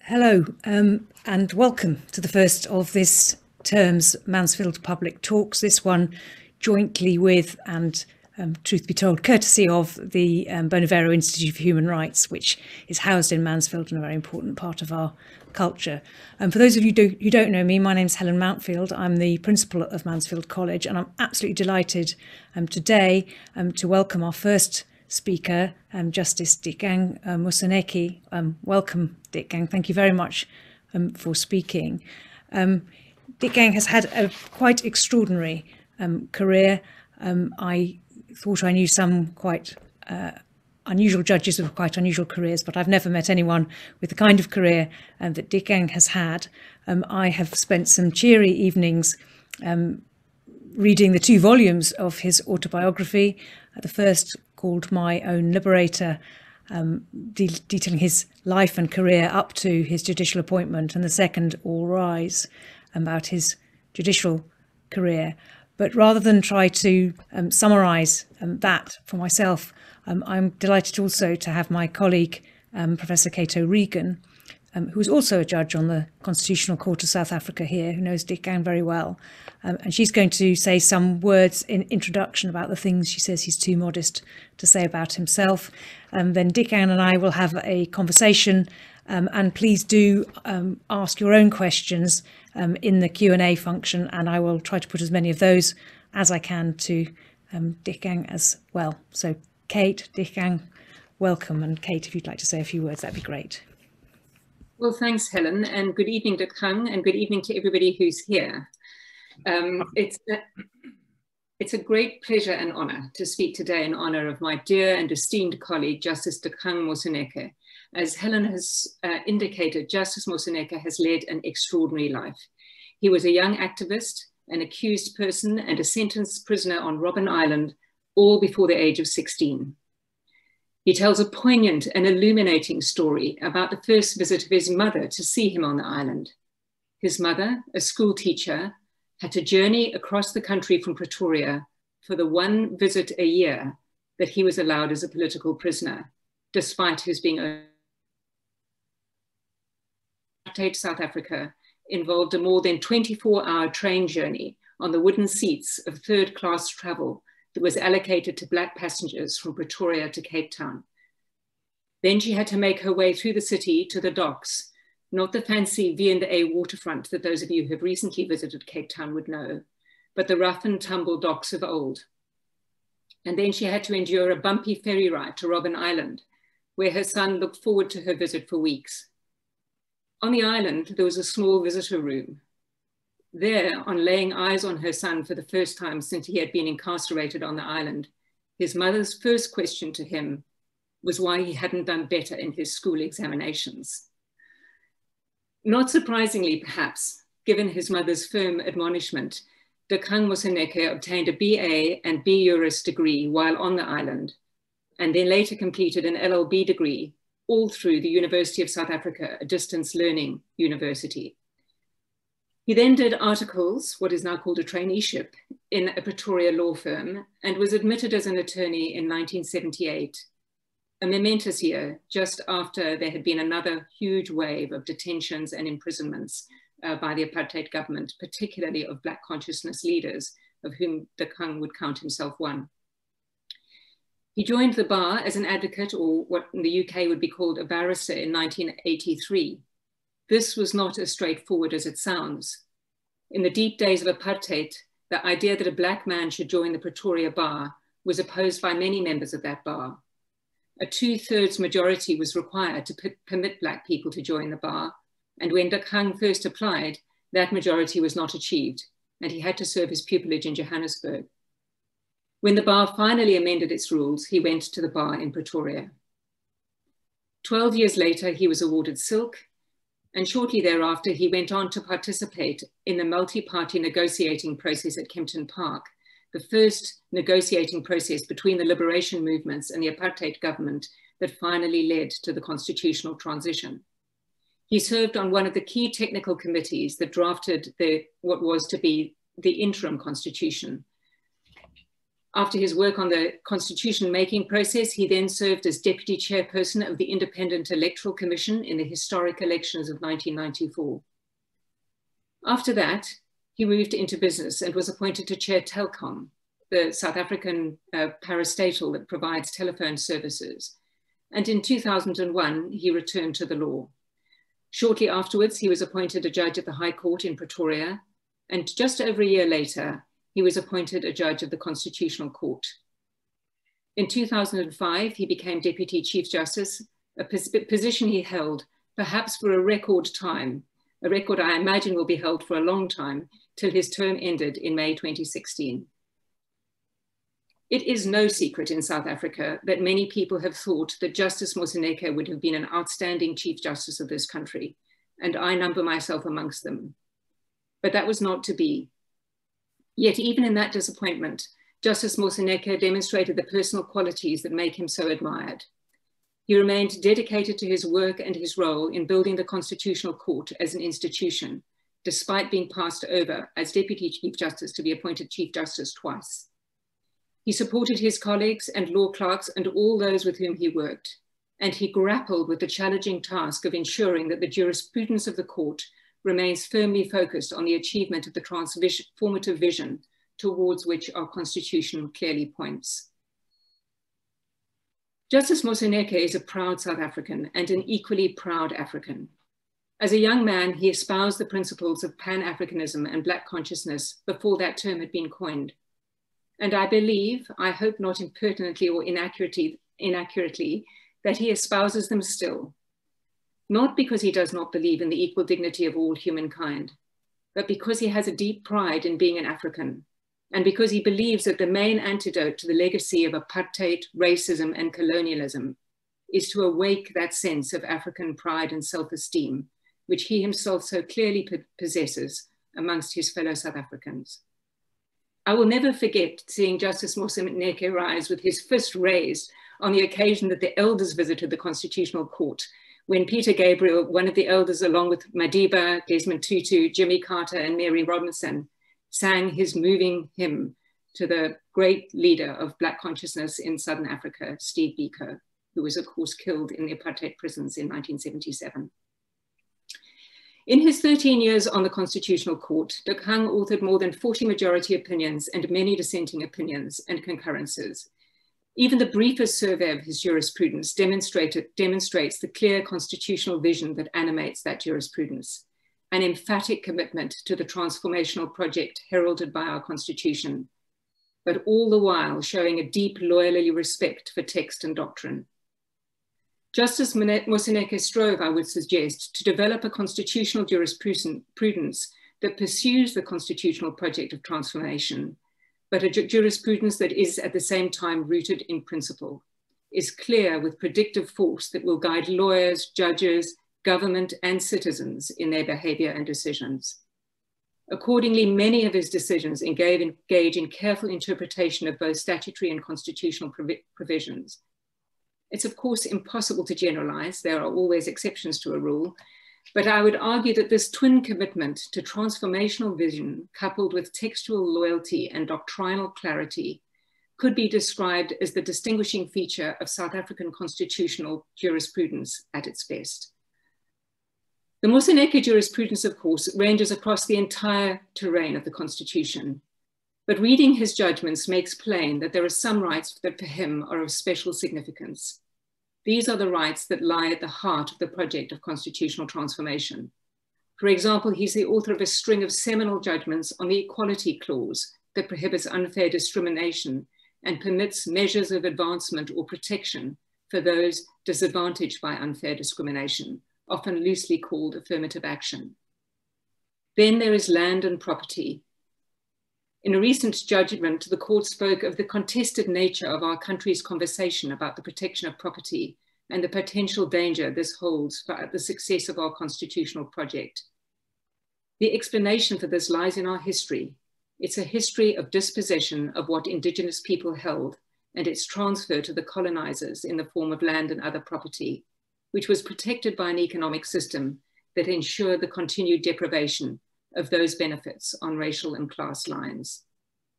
Hello, and welcome to the first of this term's Mansfield Public Talks, this one jointly with and, truth be told, courtesy of the Bonavero Institute for Human Rights, which is housed in Mansfield and a very important part of our culture. For those of you who don't know me, my name's Helen Mountfield. I'm the principal of Mansfield College, and I'm absolutely delighted today to welcome our first speaker, Justice Dikgang Moseneke. Welcome, Dikgang. Thank you very much for speaking. Dikgang has had a quite extraordinary career. I thought I knew some quite unusual judges with quite unusual careers, but I've never met anyone with the kind of career that Dikgang has had. I have spent some cheery evenings reading the 2 volumes of his autobiography, the first called My Own Liberator, detailing his life and career up to his judicial appointment, and the second, All Rise, about his judicial career. But rather than try to summarise that for myself, I'm delighted also to have my colleague, Professor Cato Regan, who is also a judge on the Constitutional Court of South Africa here, who knows Dikgang very well. And she's going to say some words in introduction about the things she says he's too modest to say about himself. Then Dikgang and I will have a conversation, and please do ask your own questions in the Q&A function, and I will try to put as many of those as I can to Dikgang as well. So Kate, Dikgang, welcome. And Kate, if you'd like to say a few words, that'd be great. Well, thanks, Helen, and good evening, Dikgang, and good evening to everybody who's here. It's a great pleasure and honour to speak today in honour of my dear and esteemed colleague, Justice Dikgang Moseneke. As Helen has indicated, Justice Moseneke has led an extraordinary life. He was a young activist, an accused person, and a sentenced prisoner on Robben Island, all before the age of 16. He tells a poignant and illuminating story about the first visit of his mother to see him on the island. His mother, a school teacher, had to journey across the country from Pretoria for the one visit a year that he was allowed as a political prisoner, despite his being apartheid South Africa involved a more than 24-hour train journey on the wooden seats of third-class travel that was allocated to Black passengers from Pretoria to Cape Town. Then she had to make her way through the city to the docks, not the fancy V&A waterfront that those of you who have recently visited Cape Town would know, but the rough and tumble docks of old. And then she had to endure a bumpy ferry ride to Robben Island, where her son looked forward to her visit for weeks. On the island, there was a small visitor room. There, on laying eyes on her son for the first time since he had been incarcerated on the island, his mother's first question to him was why he hadn't done better in his school examinations. Not surprisingly, perhaps, given his mother's firm admonishment, Dikgang Moseneke obtained a BA and B Juris degree while on the island, and then later completed an LLB degree, all through the University of South Africa, a distance learning university. He then did articles, what is now called a traineeship, in a Pretoria law firm, and was admitted as an attorney in 1978, a momentous year just after there had been another huge wave of detentions and imprisonments by the apartheid government, particularly of Black consciousness leaders, of whom Dikgang would count himself one. He joined the bar as an advocate, or what in the UK would be called a barrister, in 1983. This was not as straightforward as it sounds. In the deep days of apartheid, the idea that a Black man should join the Pretoria bar was opposed by many members of that bar. A 2/3 majority was required to permit Black people to join the bar, and when Dikgang first applied, that majority was not achieved, and he had to serve his pupillage in Johannesburg. When the bar finally amended its rules, he went to the bar in Pretoria. 12 years later, he was awarded silk, and shortly thereafter, he went on to participate in the multi-party negotiating process at Kempton Park, the first negotiating process between the liberation movements and the apartheid government that finally led to the constitutional transition. He served on one of the key technical committees that drafted what was to be the interim constitution. After his work on the constitution making process, he then served as deputy chairperson of the Independent Electoral Commission in the historic elections of 1994. After that, he moved into business and was appointed to chair Telkom, the South African parastatal that provides telephone services. And in 2001, he returned to the law. Shortly afterwards, he was appointed a judge at the High Court in Pretoria, and just over a year later, he was appointed a judge of the Constitutional Court. In 2005, he became Deputy Chief Justice, a position he held perhaps for a record time, a record I imagine will be held for a long time, till his term ended in May 2016. It is no secret in South Africa that many people have thought that Justice Moseneke would have been an outstanding Chief Justice of this country, and I number myself amongst them. But that was not to be. Yet even in that disappointment, Justice Moseneke demonstrated the personal qualities that make him so admired. He remained dedicated to his work and his role in building the Constitutional Court as an institution, despite being passed over as Deputy Chief Justice to be appointed Chief Justice twice. He supported his colleagues and law clerks and all those with whom he worked, and he grappled with the challenging task of ensuring that the jurisprudence of the court remains firmly focused on the achievement of the transformative vision towards which our constitution clearly points. Justice Moseneke is a proud South African and an equally proud African. As a young man, he espoused the principles of Pan-Africanism and Black consciousness before that term had been coined. And I believe, I hope not impertinently or inaccurately, that he espouses them still. Not because he does not believe in the equal dignity of all humankind, but because he has a deep pride in being an African, and because he believes that the main antidote to the legacy of apartheid, racism, and colonialism is to awake that sense of African pride and self-esteem, which he himself so clearly possesses amongst his fellow South Africans. I will never forget seeing Justice Moseneke rise with his fist raised on the occasion that the elders visited the Constitutional Court, when Peter Gabriel, one of the elders, along with Madiba, Desmond Tutu, Jimmy Carter, and Mary Robinson, sang his moving hymn to the great leader of Black consciousness in Southern Africa, Steve Biko, who was, of course, killed in the apartheid prisons in 1977. In his 13 years on the Constitutional Court, Dikgang authored more than 40 majority opinions and many dissenting opinions and concurrences. Even the briefest survey of his jurisprudence demonstrates the clear constitutional vision that animates that jurisprudence, an emphatic commitment to the transformational project heralded by our Constitution, but all the while showing a deep loyal respect for text and doctrine. Justice Moseneke strove, I would suggest, to develop a constitutional jurisprudence that pursues the constitutional project of transformation, but a jurisprudence that is at the same time rooted in principle, is clear with predictive force that will guide lawyers, judges, government, and citizens in their behavior and decisions. Accordingly, many of his decisions engage in careful interpretation of both statutory and constitutional provisions. It's of course impossible to generalize, there are always exceptions to a rule, but I would argue that this twin commitment to transformational vision, coupled with textual loyalty and doctrinal clarity, could be described as the distinguishing feature of South African constitutional jurisprudence at its best. The Moseneke jurisprudence, of course, ranges across the entire terrain of the Constitution, but reading his judgments makes plain that there are some rights that for him are of special significance. These are the rights that lie at the heart of the project of constitutional transformation. For example, he's the author of a string of seminal judgments on the Equality Clause that prohibits unfair discrimination and permits measures of advancement or protection for those disadvantaged by unfair discrimination, often loosely called affirmative action. Then there is land and property. In a recent judgment, the court spoke of the contested nature of our country's conversation about the protection of property and the potential danger this holds for the success of our constitutional project. The explanation for this lies in our history. It's a history of dispossession of what indigenous people held and its transfer to the colonizers in the form of land and other property, which was protected by an economic system that ensured the continued deprivation of those benefits on racial and class lines.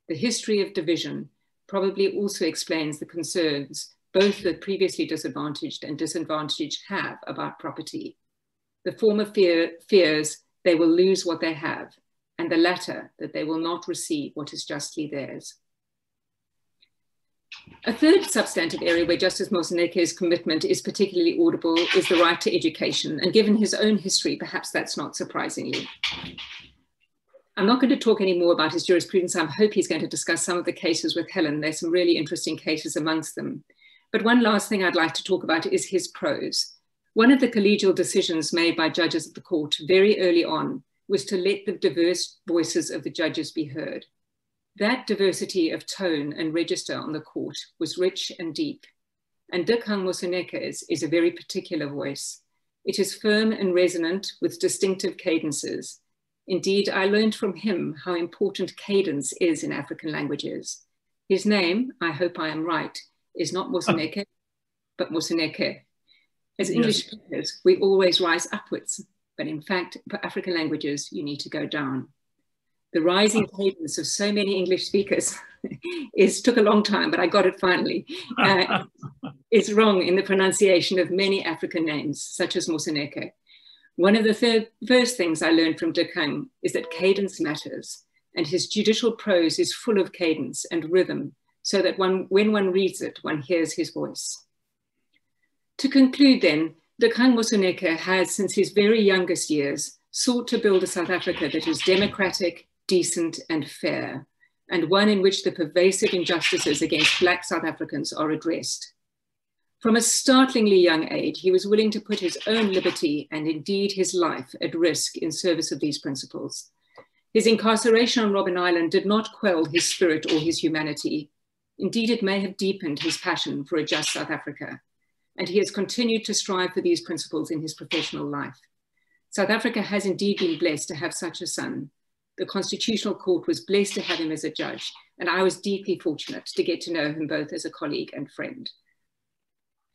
The history of division probably also explains the concerns both the previously disadvantaged and disadvantaged have about property. The former fears they will lose what they have, and the latter that they will not receive what is justly theirs. A third substantive area where Justice Moseneke's commitment is particularly audible is the right to education, and given his own history, perhaps that's not surprisingly. I'm not going to talk any more about his jurisprudence. I hope he's going to discuss some of the cases with Helen. There's some really interesting cases amongst them. But one last thing I'd like to talk about is his prose. One of the collegial decisions made by judges of the court very early on was to let the diverse voices of the judges be heard. That diversity of tone and register on the court was rich and deep. And Dikgang Moseneke's is a very particular voice. It is firm and resonant with distinctive cadences. Indeed, I learned from him how important cadence is in African languages. His name, I hope I am right, is not Moseneke, but Moseneke. As English speakers, we always rise upwards, but in fact, for African languages, you need to go down. The rising cadence of so many English speakers took a long time, but I got it finally, is wrong in the pronunciation of many African names, such as Moseneke. One of the first things I learned from Dikgang is that cadence matters, and his judicial prose is full of cadence and rhythm, so that when one reads it, one hears his voice. To conclude then, Dikgang Moseneke has, since his very youngest years, sought to build a South Africa that is democratic, decent and fair, and one in which the pervasive injustices against Black South Africans are addressed. From a startlingly young age, he was willing to put his own liberty and indeed his life at risk in service of these principles. His incarceration on Robben Island did not quell his spirit or his humanity. Indeed, it may have deepened his passion for a just South Africa. And he has continued to strive for these principles in his professional life. South Africa has indeed been blessed to have such a son. The Constitutional Court was blessed to have him as a judge, and I was deeply fortunate to get to know him both as a colleague and friend.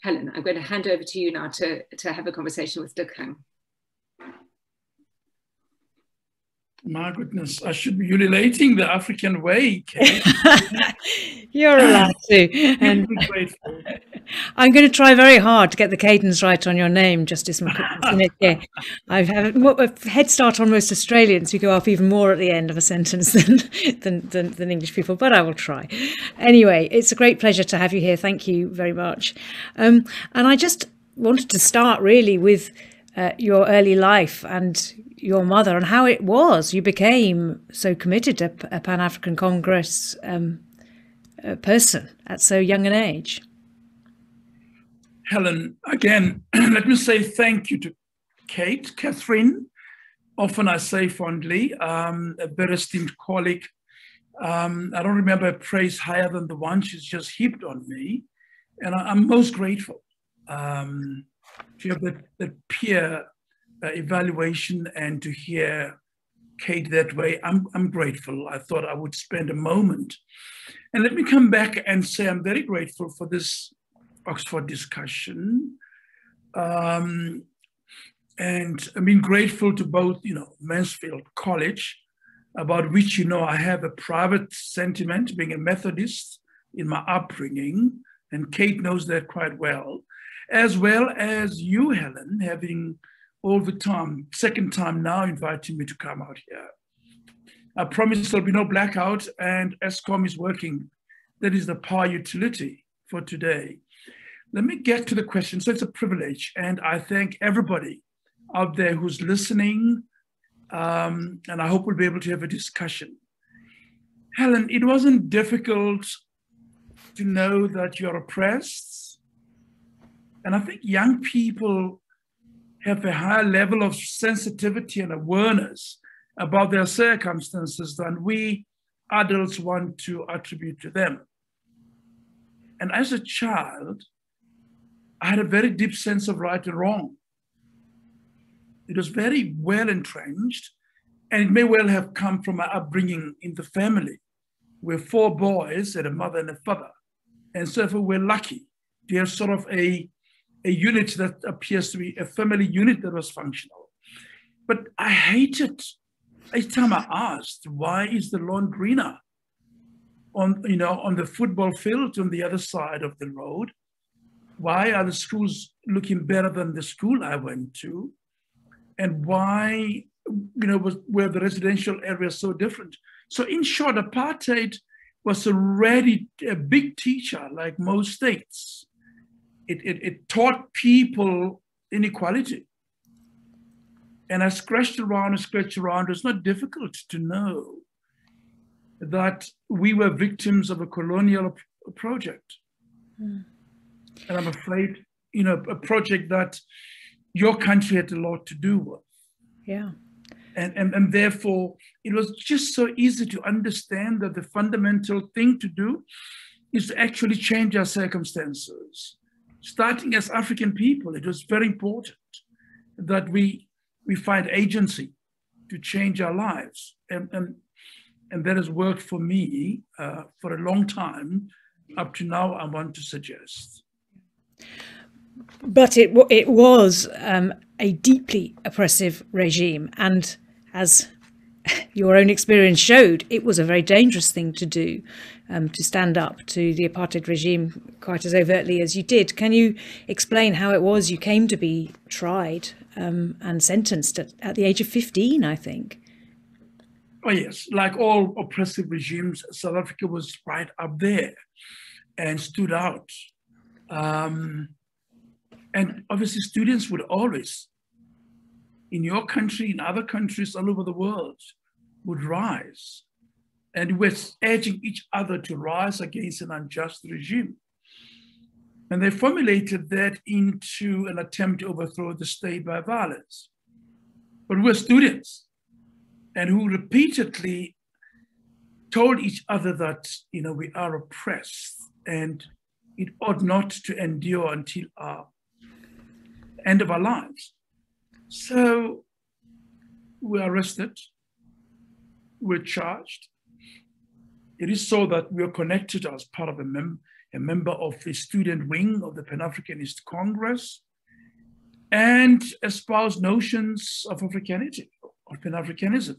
Helen, I'm going to hand over to you now to have a conversation with Dikgang. My goodness, I should be relating the African way, Kate. You're allowed to. And I'm going to try very hard to get the cadence right on your name, Justice Moseneke. I have a head start on most Australians who go up even more at the end of a sentence than English people, but I will try. Anyway, it's a great pleasure to have you here. Thank you very much. And I just wanted to start really with your early life and your mother and how it was you became so committed to a Pan-African Congress person at so young an age. Helen, again, let me say thank you to Kate, Catherine, often I say fondly, a very esteemed colleague. I don't remember a praise higher than the one she's just heaped on me. And I'm most grateful to have that peer evaluation and to hear Kate that way. I'm grateful. I thought I would spend a moment. And let me come back and say I'm very grateful for this Oxford discussion. And I've been grateful to both, Mansfield College, about which, I have a private sentiment, being a Methodist in my upbringing, and Kate knows that quite well as you, Helen, having all the time, second time now, inviting me to come out here. I promise there'll be no blackout, and ESCOM is working. That is the power utility for today. Let me get to the question. So it's a privilege, and I thank everybody out there who's listening, and I hope we'll be able to have a discussion. Helen, it wasn't difficult to know that you're oppressed, and I think young people have a higher level of sensitivity and awareness about their circumstances than we adults want to attribute to them. And as a child, I had a very deep sense of right and wrong. It was very well entrenched, and it may well have come from my upbringing in the family. We're 4 boys and a mother and a father. And so we're lucky to have sort of a unit that appears to be a family unit that was functional. But I hated, each time I asked, why is the lawn greener? on the football field on the other side of the road? Why are the schools looking better than the school I went to? And why, were the residential areas so different? So in short, apartheid was already a big teacher, like most states. It taught people inequality. And I scratched around. It's not difficult to know that we were victims of a colonial project. Mm. And I'm afraid, a project that your country had a lot to do with. Yeah. And therefore, it was just so easy to understand that the fundamental thing to do is to actually change our circumstances. Starting as African people, it was very important that we find agency to change our lives. And that has worked for me for a long time. Up to now, I want to suggest. But it was a deeply oppressive regime. And as your own experience showed, it was a very dangerous thing to do, to stand up to the apartheid regime quite as overtly as you did. Can you explain how it was you came to be tried and sentenced at the age of 15, I think? Oh, yes. Like all oppressive regimes, South Africa was right up there and stood out. And obviously students would always, in your country, in other countries all over the world, would rise. And we're urging each other to rise against an unjust regime. And they formulated that into an attempt to overthrow the state by violence. But we're students, and who repeatedly told each other that, we are oppressed and it ought not to endure until our end of our lives. So we were arrested, we're charged. It is so that we are connected as part of a member of the student wing of the Pan-Africanist Congress, and espouse notions of Africanity, of Pan-Africanism,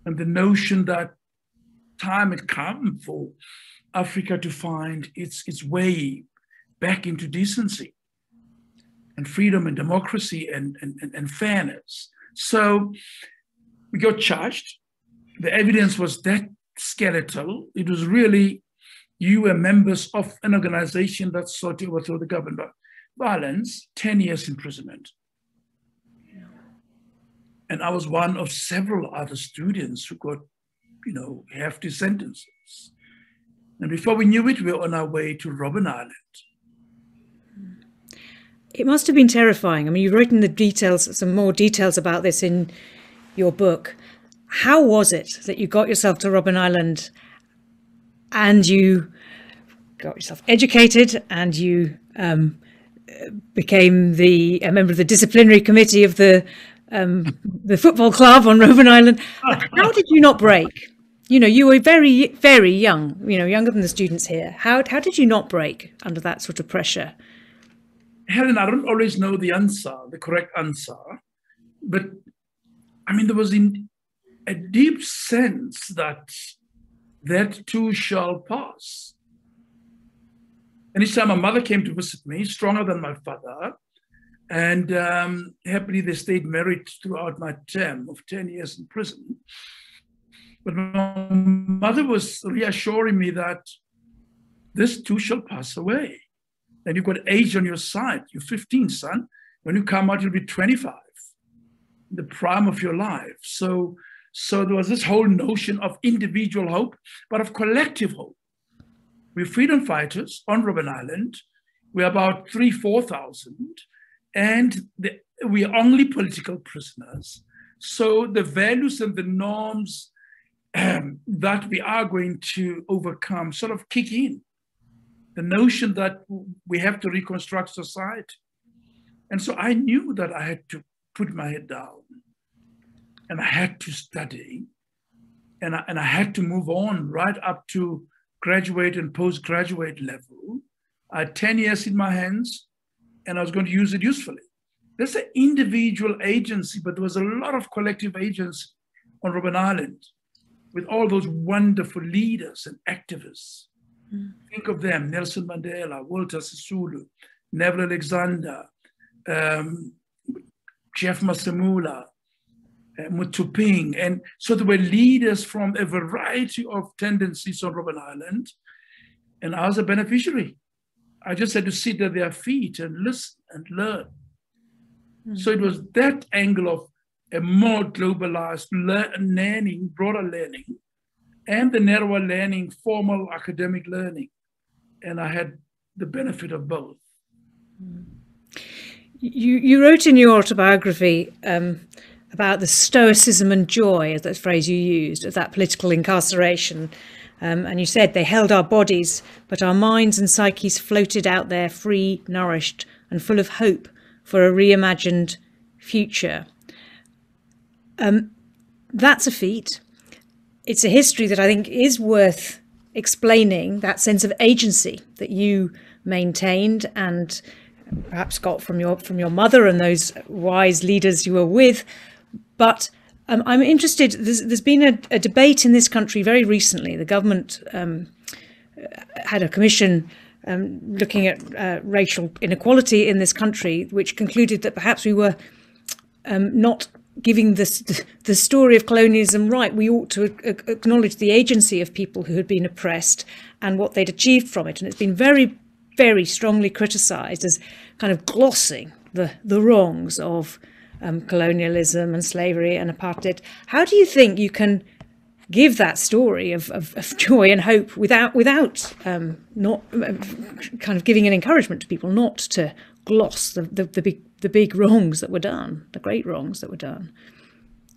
and the notion that time had come for Africa to find its way back into decency and freedom and democracy and fairness. So we got charged. The evidence was that skeletal. It was really, you were members of an organization that sought to overthrow the government by violence, 10 years imprisonment. And I was one of several other students who got, hefty sentences. And before we knew it, we were on our way to Robben Island. It must have been terrifying. I mean, you've written the details, some more details about this in your book. How was it that you got yourself to Robben Island and you got yourself educated and you became a member of the disciplinary committee of the football club on Robben Island? How did you not break? You were very, very young, younger than the students here. How did you not break under that sort of pressure? Helen, I don't always know the correct answer, but there was a deep sense that too shall pass. And each time my mother came to visit me, stronger than my father, and happily they stayed married throughout my term of 10 years in prison. But my mother was reassuring me that this too shall pass away. And you've got age on your side. You're 15, son. When you come out, you'll be 25, the prime of your life. So there was this whole notion of individual hope, but of collective hope. We're freedom fighters on Robben Island. We're about 4,000, and we are only political prisoners. So the values and the norms that we are going to overcome sort of kick in. The notion that we have to reconstruct society. And so I knew that I had to put my head down, and I had to study, and I had to move on right up to graduate and postgraduate level. I had 10 years in my hands, and I was going to use it usefully. There's an individual agency, but there was a lot of collective agency on Robben Island. with all those wonderful leaders and activists. Think of them: Nelson Mandela, Walter Sisulu, Neville Alexander, Jeff Masamula, Mutuping. And so there were leaders from a variety of tendencies on Robben Island, and I was a beneficiary. I just had to sit at their feet and listen and learn. So it was that angle of a more globalized learning, broader learning, and the narrower learning, formal academic learning. And I had the benefit of both. You wrote in your autobiography about the stoicism and joy, as that phrase you used, of that political incarceration. And you said they held our bodies, but our minds and psyches floated out there free, nourished, and full of hope for a reimagined future. That's a feat. It's a history that I think is worth explaining, that sense of agency that you maintained and perhaps got from your mother and those wise leaders you were with. But I'm interested, there's been a debate in this country very recently. The government had a commission looking at racial inequality in this country, which concluded that perhaps we were not giving the story of colonialism right. We ought to acknowledge the agency of people who had been oppressed and what they'd achieved from it. And it's been very, very strongly criticised as kind of glossing the wrongs of colonialism and slavery and apartheid. How do you think you can give that story of joy and hope without not kind of giving an encouragement to people not to gloss the big wrongs that were done, the great wrongs that were done,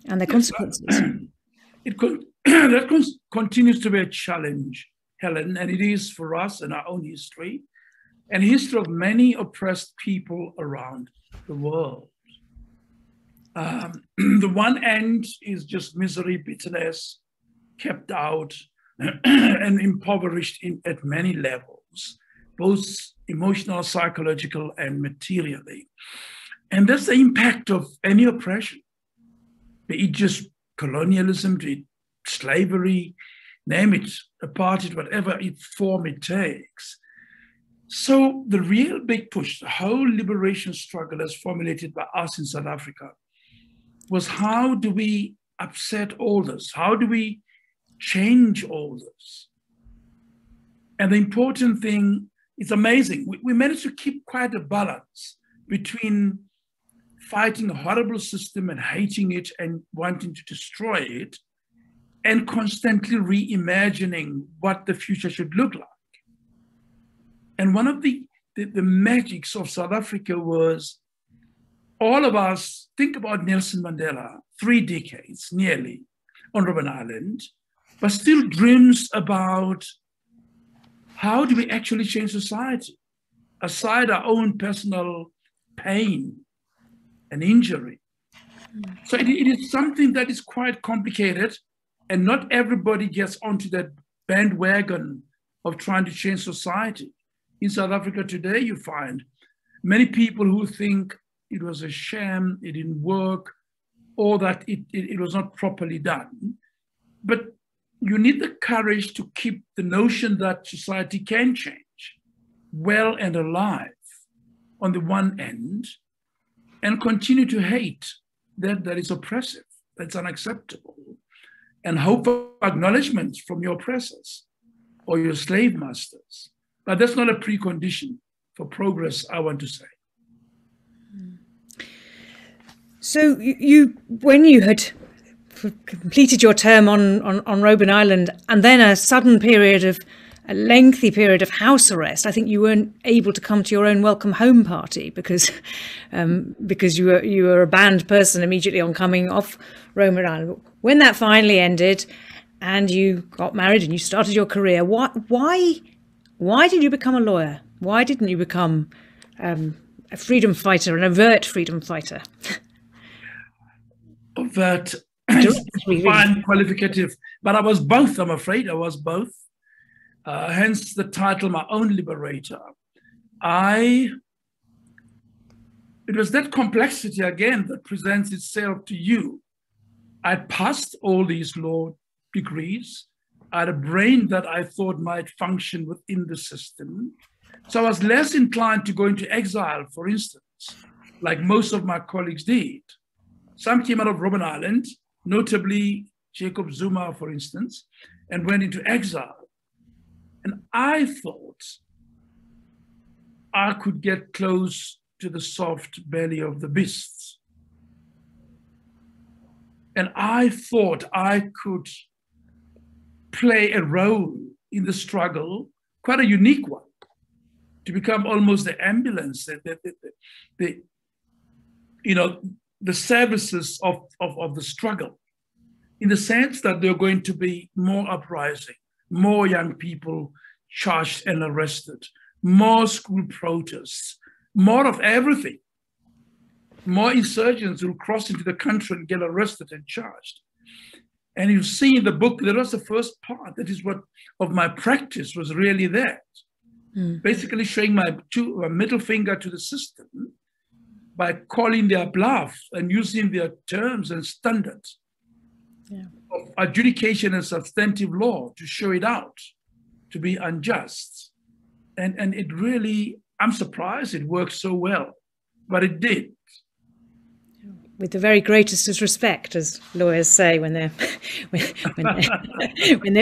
and their consequences? That continues to be a challenge, Helen, and it is for us in our own history and history of many oppressed people around the world. The one end is just misery, bitterness, kept out and impoverished at many levels, both emotional, psychological, and materially. And that's the impact of any oppression, be it just colonialism, be it slavery, name it, apartheid, whatever form it takes. So the real big push, the whole liberation struggle as formulated by us in South Africa, was how do we upset all this? How do we change all this? And the important thing, it's amazing, we managed to keep quite a balance between fighting a horrible system and hating it and wanting to destroy it, and constantly reimagining what the future should look like. And one of the magics of South Africa was all of us, think about Nelson Mandela, 3 decades nearly on Robben Island, but still dreams about how do we actually change society, aside our own personal pain and injury. So it is something that is quite complicated, and not everybody gets onto that bandwagon of trying to change society. In South Africa today, you find many people who think it was a sham, it didn't work, or that it was not properly done. But you need the courage to keep the notion that society can change well and alive on the one end, and continue to hate that is oppressive, that's unacceptable, and hope for acknowledgement from your oppressors or your slave masters. But that's not a precondition for progress, I want to say. So when you had completed your term on Robben Island, and then a lengthy period of house arrest, I think you weren't able to come to your own welcome home party because you were a banned person immediately on coming off Robben Island. When that finally ended, and you got married and you started your career, why did you become a lawyer? Why didn't you become a freedom fighter, an overt freedom fighter? Overt, fine, qualificative, but I was both, I'm afraid, I was both. Hence the title, My Own Liberator. It was that complexity again that presents itself to you. I passed all these law degrees. I had a brain that I thought might function within the system. So I was less inclined to go into exile, for instance, like most of my colleagues did. Some came out of Robben Island, notably Jacob Zuma, for instance, and went into exile. And I thought I could get close to the soft belly of the beasts. And I thought I could play a role in the struggle, quite a unique one, to become almost the ambulance, the services of the struggle, in the sense that there are going to be more uprising, more young people charged and arrested, more school protests, more of everything. More insurgents will cross into the country and get arrested and charged. And you see in the book, that was the first part. That is what of my practice was really that. Basically showing my middle finger to the system by calling their bluff and using their terms and standards of adjudication and substantive law to show it out, to be unjust. And it really, I'm surprised it worked so well, but it did. With the very greatest of respect, as lawyers say when they're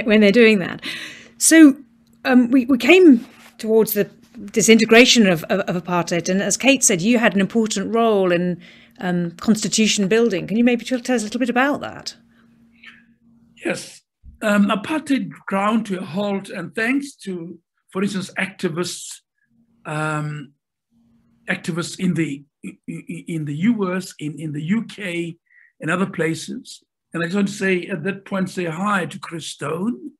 when they're doing that. So we came towards the disintegration of apartheid, and as Kate said, you had an important role in constitution building. Can you maybe tell us a little bit about that? Yes, apartheid ground to a halt, and thanks to, for instance, activists in the US, in the UK, and other places. And I just want to say at that point, say hi to Chris Stone,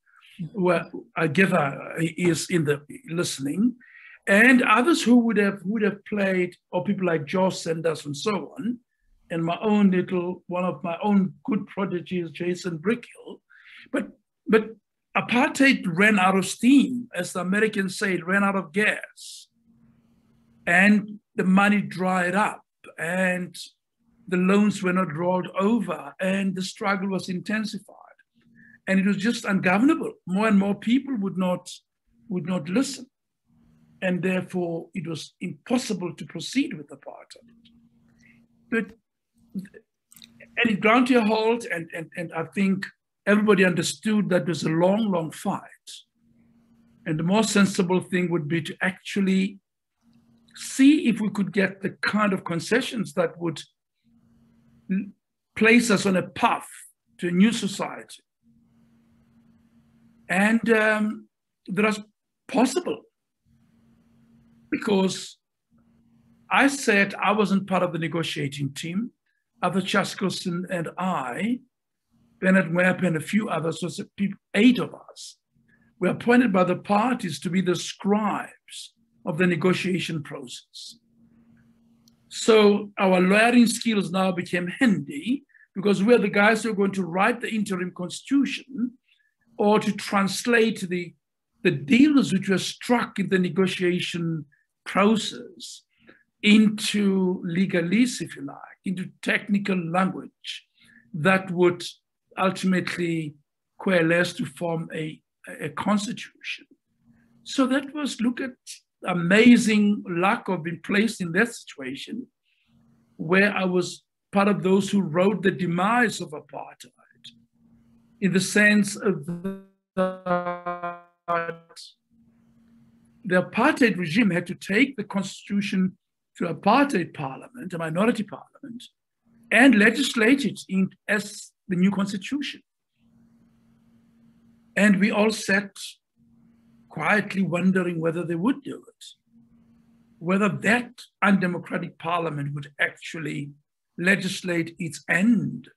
where I gather is in the listening, and others who would have played, or people like Josh Sanders and so on, and my own one of my own good prodigies, Jason Brickhill. But apartheid ran out of steam, as the Americans say, it ran out of gas. And the money dried up, and the loans were not rolled over, and the struggle was intensified. And it was just ungovernable. More and more people would not listen. And therefore, it was impossible to proceed with apartheid. And it ground to a halt, and I think everybody understood that there's a long, long fight. And the more sensible thing would be to actually see if we could get the kind of concessions that would place us on a path to a new society. And that was possible, because I said I wasn't part of the negotiating team. Arthur Chaskelson and I, Bernard Webb and a few others, was 8 of us, were appointed by the parties to be the scribes of the negotiation process. So our lawyering skills now became handy, because we're the guys who are going to write the interim constitution or to translate the deals which were struck in the negotiation process into legalese, if you like, into technical language that would ultimately coalesce to form a constitution. So that was, look at amazing luck of being placed in that situation, where I was part of those who wrote the demise of apartheid, in the sense of the apartheid regime had to take the constitution to apartheid parliament, a minority parliament, and legislate it as the new constitution. And we all sat quietly wondering whether they would do it, whether that undemocratic parliament would actually legislate its end.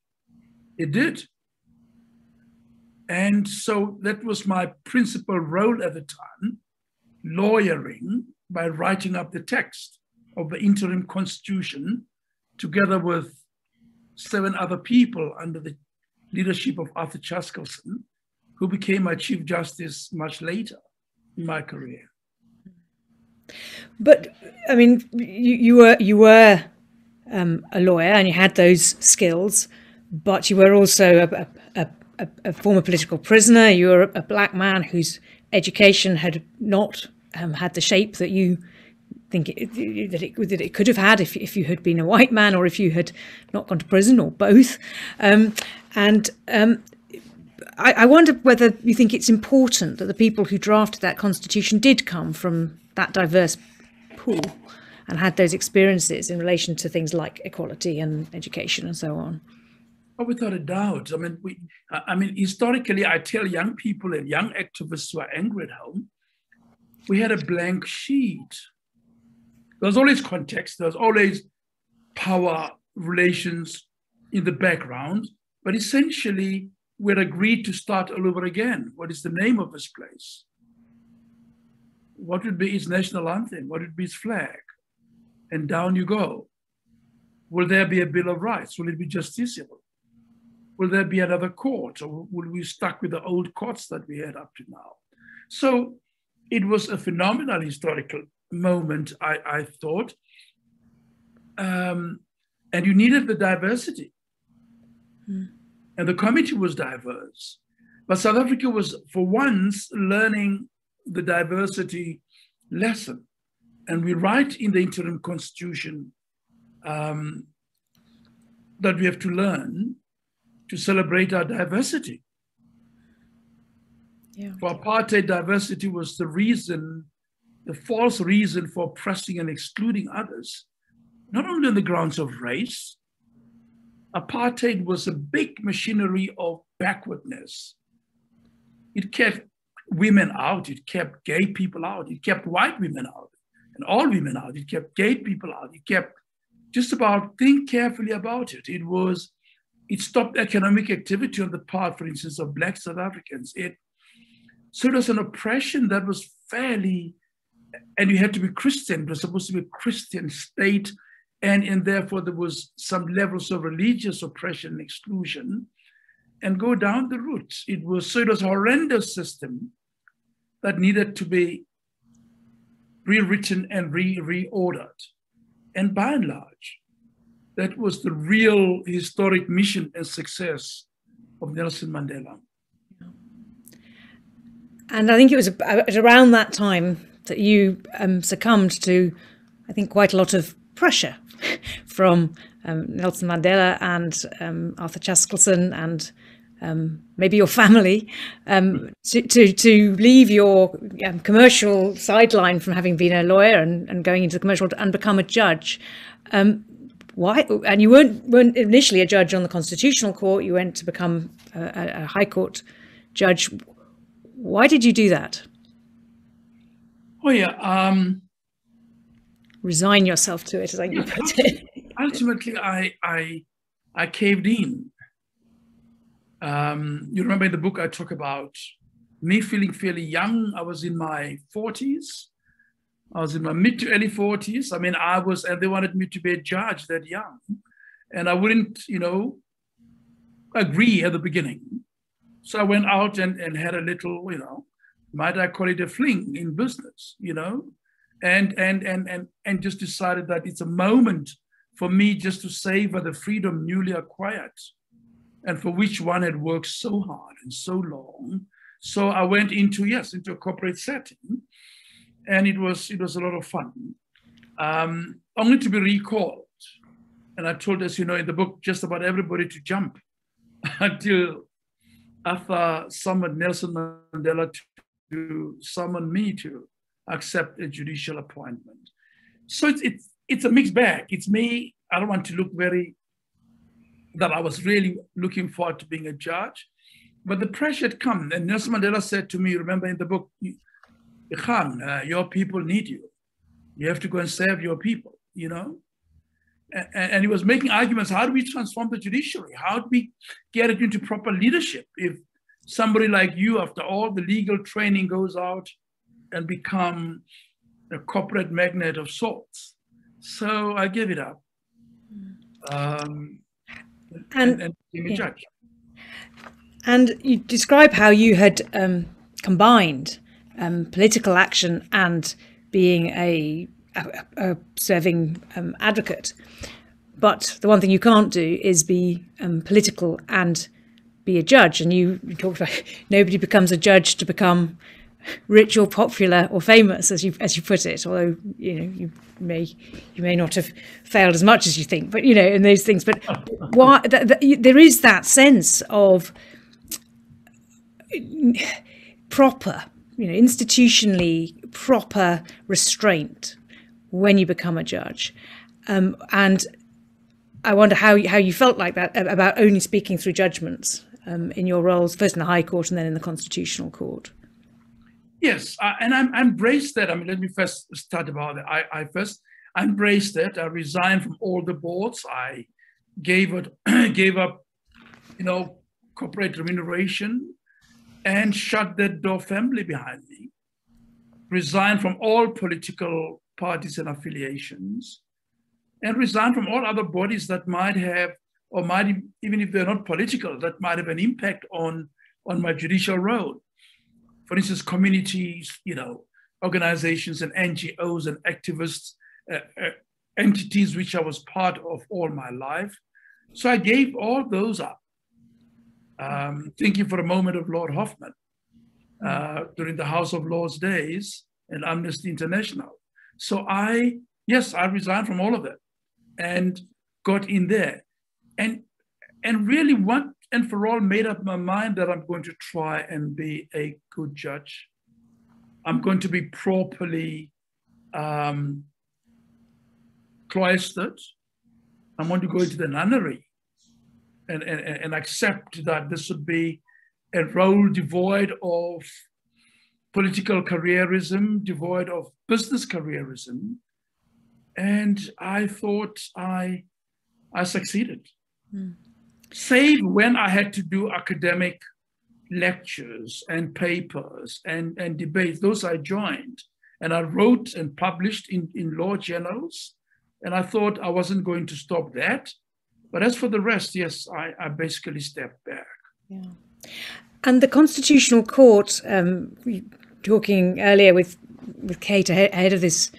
It did. And so that was my principal role at the time, lawyering by writing up the text of the interim constitution, together with 7 other people under the leadership of Arthur Chaskelson, who became my Chief Justice much later in my career. But I mean, you were a lawyer and you had those skills, but you were also a former political prisoner. You were a black man whose education had not had the shape that you think that it could have had if you had been a white man, or if you had not gone to prison, or both. I wonder whether you think it's important that the people who drafted that constitution did come from that diverse pool and had those experiences in relation to things like equality and education and so on. Oh, without a doubt. I mean, historically, I tell young people and young activists who are angry at home, we had a blank sheet. There's always context, there's always power relations in the background, but essentially we'd agreed to start all over again. What is the name of this place? What would be its national anthem? What would be its flag? And down you go. Will there be a Bill of Rights? Will it be justiciable? Will there be another court, or will we stuck with the old courts that we had up to now? So it was a phenomenal historical moment, I thought. And you needed the diversity. And the committee was diverse. But South Africa was, for once, learning the diversity lesson. And we write in the interim constitution that we have to learn to celebrate our diversity. Yeah. For apartheid, diversity was the reason, the false reason for oppressing and excluding others, not only on the grounds of race. Apartheid was a big machinery of backwardness. It kept women out, it kept gay people out, it kept white women out, and all women out, it kept gay people out, it kept just about, think carefully about it. It stopped economic activity on the part, for instance, of Black South Africans. So it was an oppression that was fairly, and you had to be Christian, it was supposed to be a Christian state, and therefore there was some levels of religious oppression and exclusion, and go down the route. It was a horrendous system that needed to be rewritten and reordered. And by and large, that was the real historic mission and success of Nelson Mandela. And I think it was at around that time that you succumbed to, I think, quite a lot of pressure from Nelson Mandela and Arthur Chaskelson and maybe your family to leave your commercial sideline from having been a lawyer and going into the commercial and become a judge. Why? And you weren't initially a judge on the Constitutional Court. You went to become a High Court judge. Why did you do that? Oh yeah. Resign yourself to it, as I put it. Ultimately, I caved in. You remember in the book I talk about me feeling fairly young. I was in my 40s. I was in my mid to early 40s. I mean, and they wanted me to be a judge that young. And I wouldn't, agree at the beginning. So I went out and had a little, might I call it a fling in business, and just decided that it's a moment for me just to savor the freedom newly acquired, and for which one had worked so hard and so long. So I went into a corporate setting, and it was a lot of fun, only to be recalled. And I told us, in the book, just about everybody to jump until Arthur summoned Nelson Mandela to summon me to accept a judicial appointment. So it's a mixed bag. It's me. I don't want to look that I was really looking forward to being a judge, but the pressure had come. And Nelson Mandela said to me, remember in the book, Dikgang, your people need you. You have to go and serve your people, And he was making arguments, how do we transform the judiciary? How do we get it into proper leadership if somebody like you, after all the legal training, goes out and become a corporate magnate of sorts? So I gave it up. And became a judge. And you describe how you had combined political action and being a serving advocate. But the one thing you can't do is be political and be a judge. And you talked about nobody becomes a judge to become rich or popular or famous, as you put it. Although you may not have failed as much as you think, but in those things. But why there is that sense of proper, institutionally proper restraint when you become a judge, and I wonder how you felt like that about only speaking through judgments in your roles, first in the High Court and then in the Constitutional Court. Yes, and I embraced that. I mean, let me first start about it. I first embraced it. I resigned from all the boards. I gave up, corporate remuneration, and shut that door firmly behind me. Resigned from all political parties and affiliations, and resigned from all other bodies that might have, or might, even if they're not political, that might have an impact on my judicial role. For instance, communities, organizations and NGOs and activists, entities which I was part of all my life. So I gave all those up. Thinking for a moment of Lord Hoffman during the House of Lords days and Amnesty International. So I resigned from all of it and got in there and really once and for all made up my mind that I'm going to try and be a good judge. I'm going to be properly cloistered. I'm going to go into the nunnery and accept that this would be a role devoid of political careerism, devoid of business careerism. And I thought I succeeded. Mm. Save when I had to do academic lectures and papers and debates. Those I joined. And I wrote and published in law journals. And I thought I wasn't going to stop that. But as for the rest, yes, I basically stepped back. Yeah. And the Constitutional Court, talking earlier with Kate ahead of this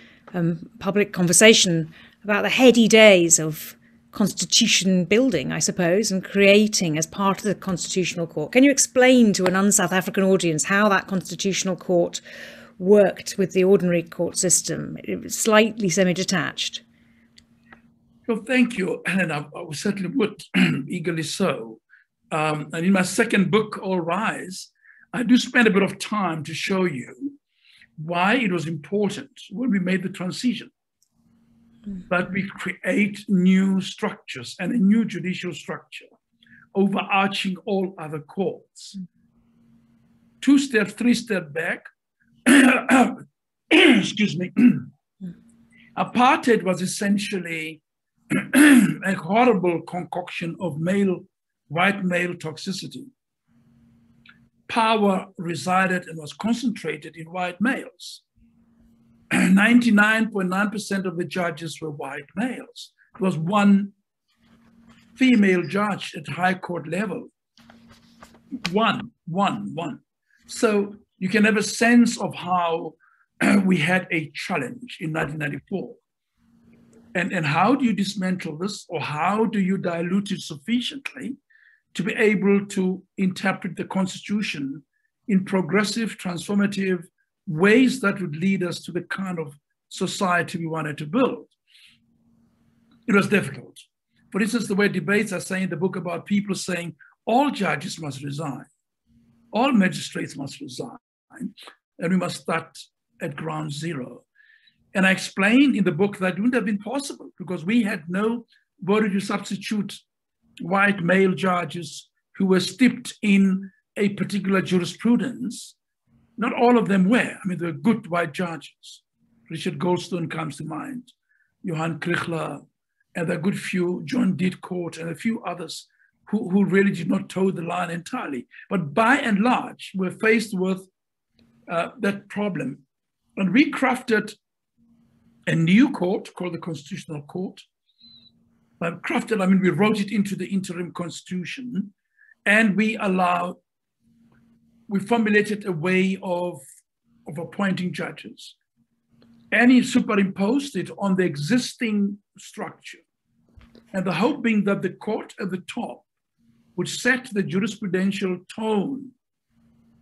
public conversation about the heady days of constitution building, I suppose, and creating as part of the Constitutional Court. Can you explain to an un-South African audience how that Constitutional Court worked with the ordinary court system? It was slightly semi-detached. Well, thank you, and I certainly would, eagerly so. And in my second book, All Rise, I do spend a bit of time to show you why it was important when we made the transition that we create new structures and a new judicial structure overarching all other courts. 2 steps, 3 steps back, excuse me, apartheid was essentially a horrible concoction of white male toxicity. Power resided and was concentrated in white males. 99.9% of the judges were white males. There was one female judge at high court level. One. So you can have a sense of how we had a challenge in 1994. And how do you dismantle this, or how do you dilute it sufficiently to be able to interpret the Constitution in progressive, transformative ways that would lead us to the kind of society we wanted to build? It was difficult. For instance, the way debates are saying in the book about people saying all judges must resign, all magistrates must resign, and we must start at ground zero. And I explained in the book that it wouldn't have been possible because we had nobody to substitute white male judges who were steeped in a particular jurisprudence. Not all of them were. I mean, they were good white judges. Richard Goldstone comes to mind, Johan Krichler, and there are a good few, John Didcourt, and a few others who really did not toe the line entirely. But by and large, we're faced with that problem. And we crafted a new court called the Constitutional Court. We wrote it into the interim constitution, and we formulated a way of appointing judges. And he superimposed it on the existing structure. And the hope being that the court at the top would set the jurisprudential tone,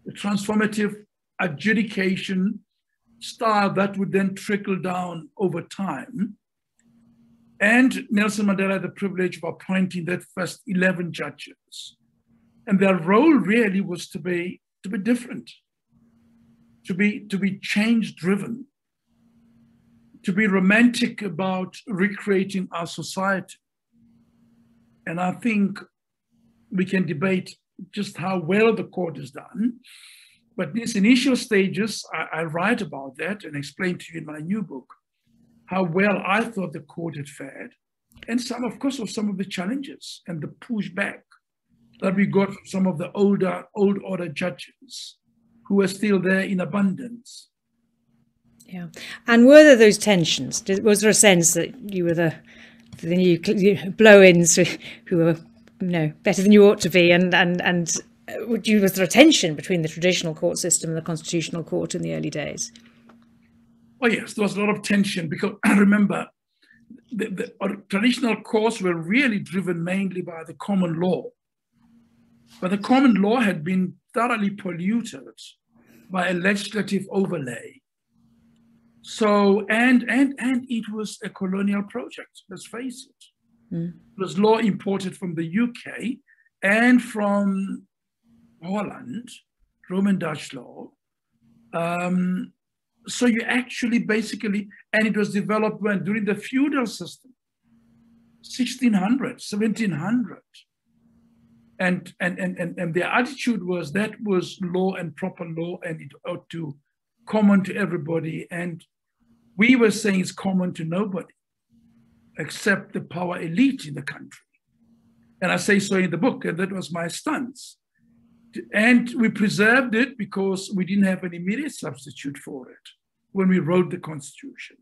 the transformative adjudication style that would then trickle down over time. And Nelson Mandela had the privilege of appointing that first 11 judges. And their role really was to be different, to be change-driven, to be romantic about recreating our society. And I think we can debate just how well the court has done. But these initial stages, I write about that and explain to you in my new book how well I thought the court had fared, and some, of course, of some of the challenges and the pushback that we got from some of the old order judges who were still there in abundance. Yeah. And were there those tensions? Was there a sense that you were the new blow-ins who were, better than you ought to be, and was there a tension between the traditional court system and the constitutional court in the early days? Oh yes, there was a lot of tension because remember, the traditional courts were really driven mainly by the common law. But the common law had been thoroughly polluted by a legislative overlay. So, and it was a colonial project, let's face it. Mm. It was law imported from the UK and from Holland, Roman Dutch law. So you actually basically, and it was developed during the feudal system, 1600, 1700. And their attitude was that was law and proper law, and it ought to common to everybody. And we were saying it's common to nobody except the power elite in the country. And I say so in the book, and that was my stance. And we preserved it because we didn't have an immediate substitute for it when we wrote the Constitution.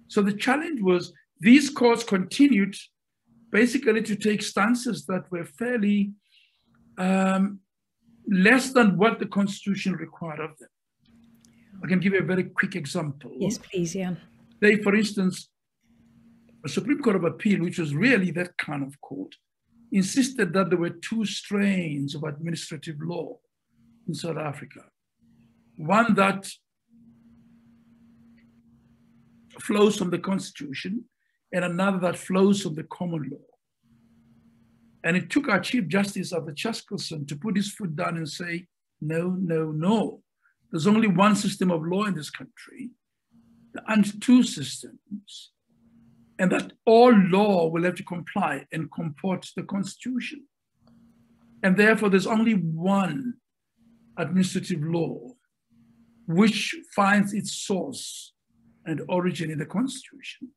So the challenge was these courts continued basically to take stances that were fairly less than what the Constitution required of them. I can give you a very quick example. Yes, please, yeah. They, for instance, the Supreme Court of Appeal, which was really that kind of court, insisted that there were two strains of administrative law in South Africa. One that flows from the Constitution and another that flows from the common law. And it took our Chief Justice of the Chaskelson to put his foot down and say, no, no, no. There's only one system of law in this country, the Institue systems, and that all law will have to comply and comport the Constitution. And therefore, there's only one administrative law which finds its source and origin in the Constitution.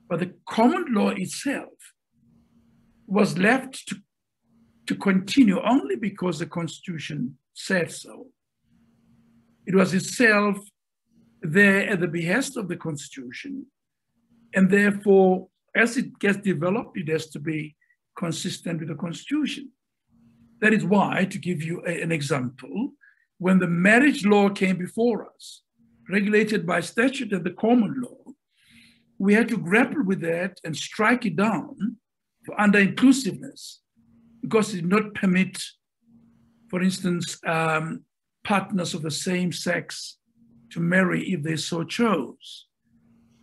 But the common law itself was left to continue only because the Constitution said so. It was itself there at the behest of the Constitution. And therefore, as it gets developed, it has to be consistent with the Constitution. That is why, to give you an example, when the marriage law came before us, regulated by statute and the common law, we had to grapple with that and strike it down for under-inclusiveness, because it did not permit, for instance, partners of the same sex to marry if they so chose.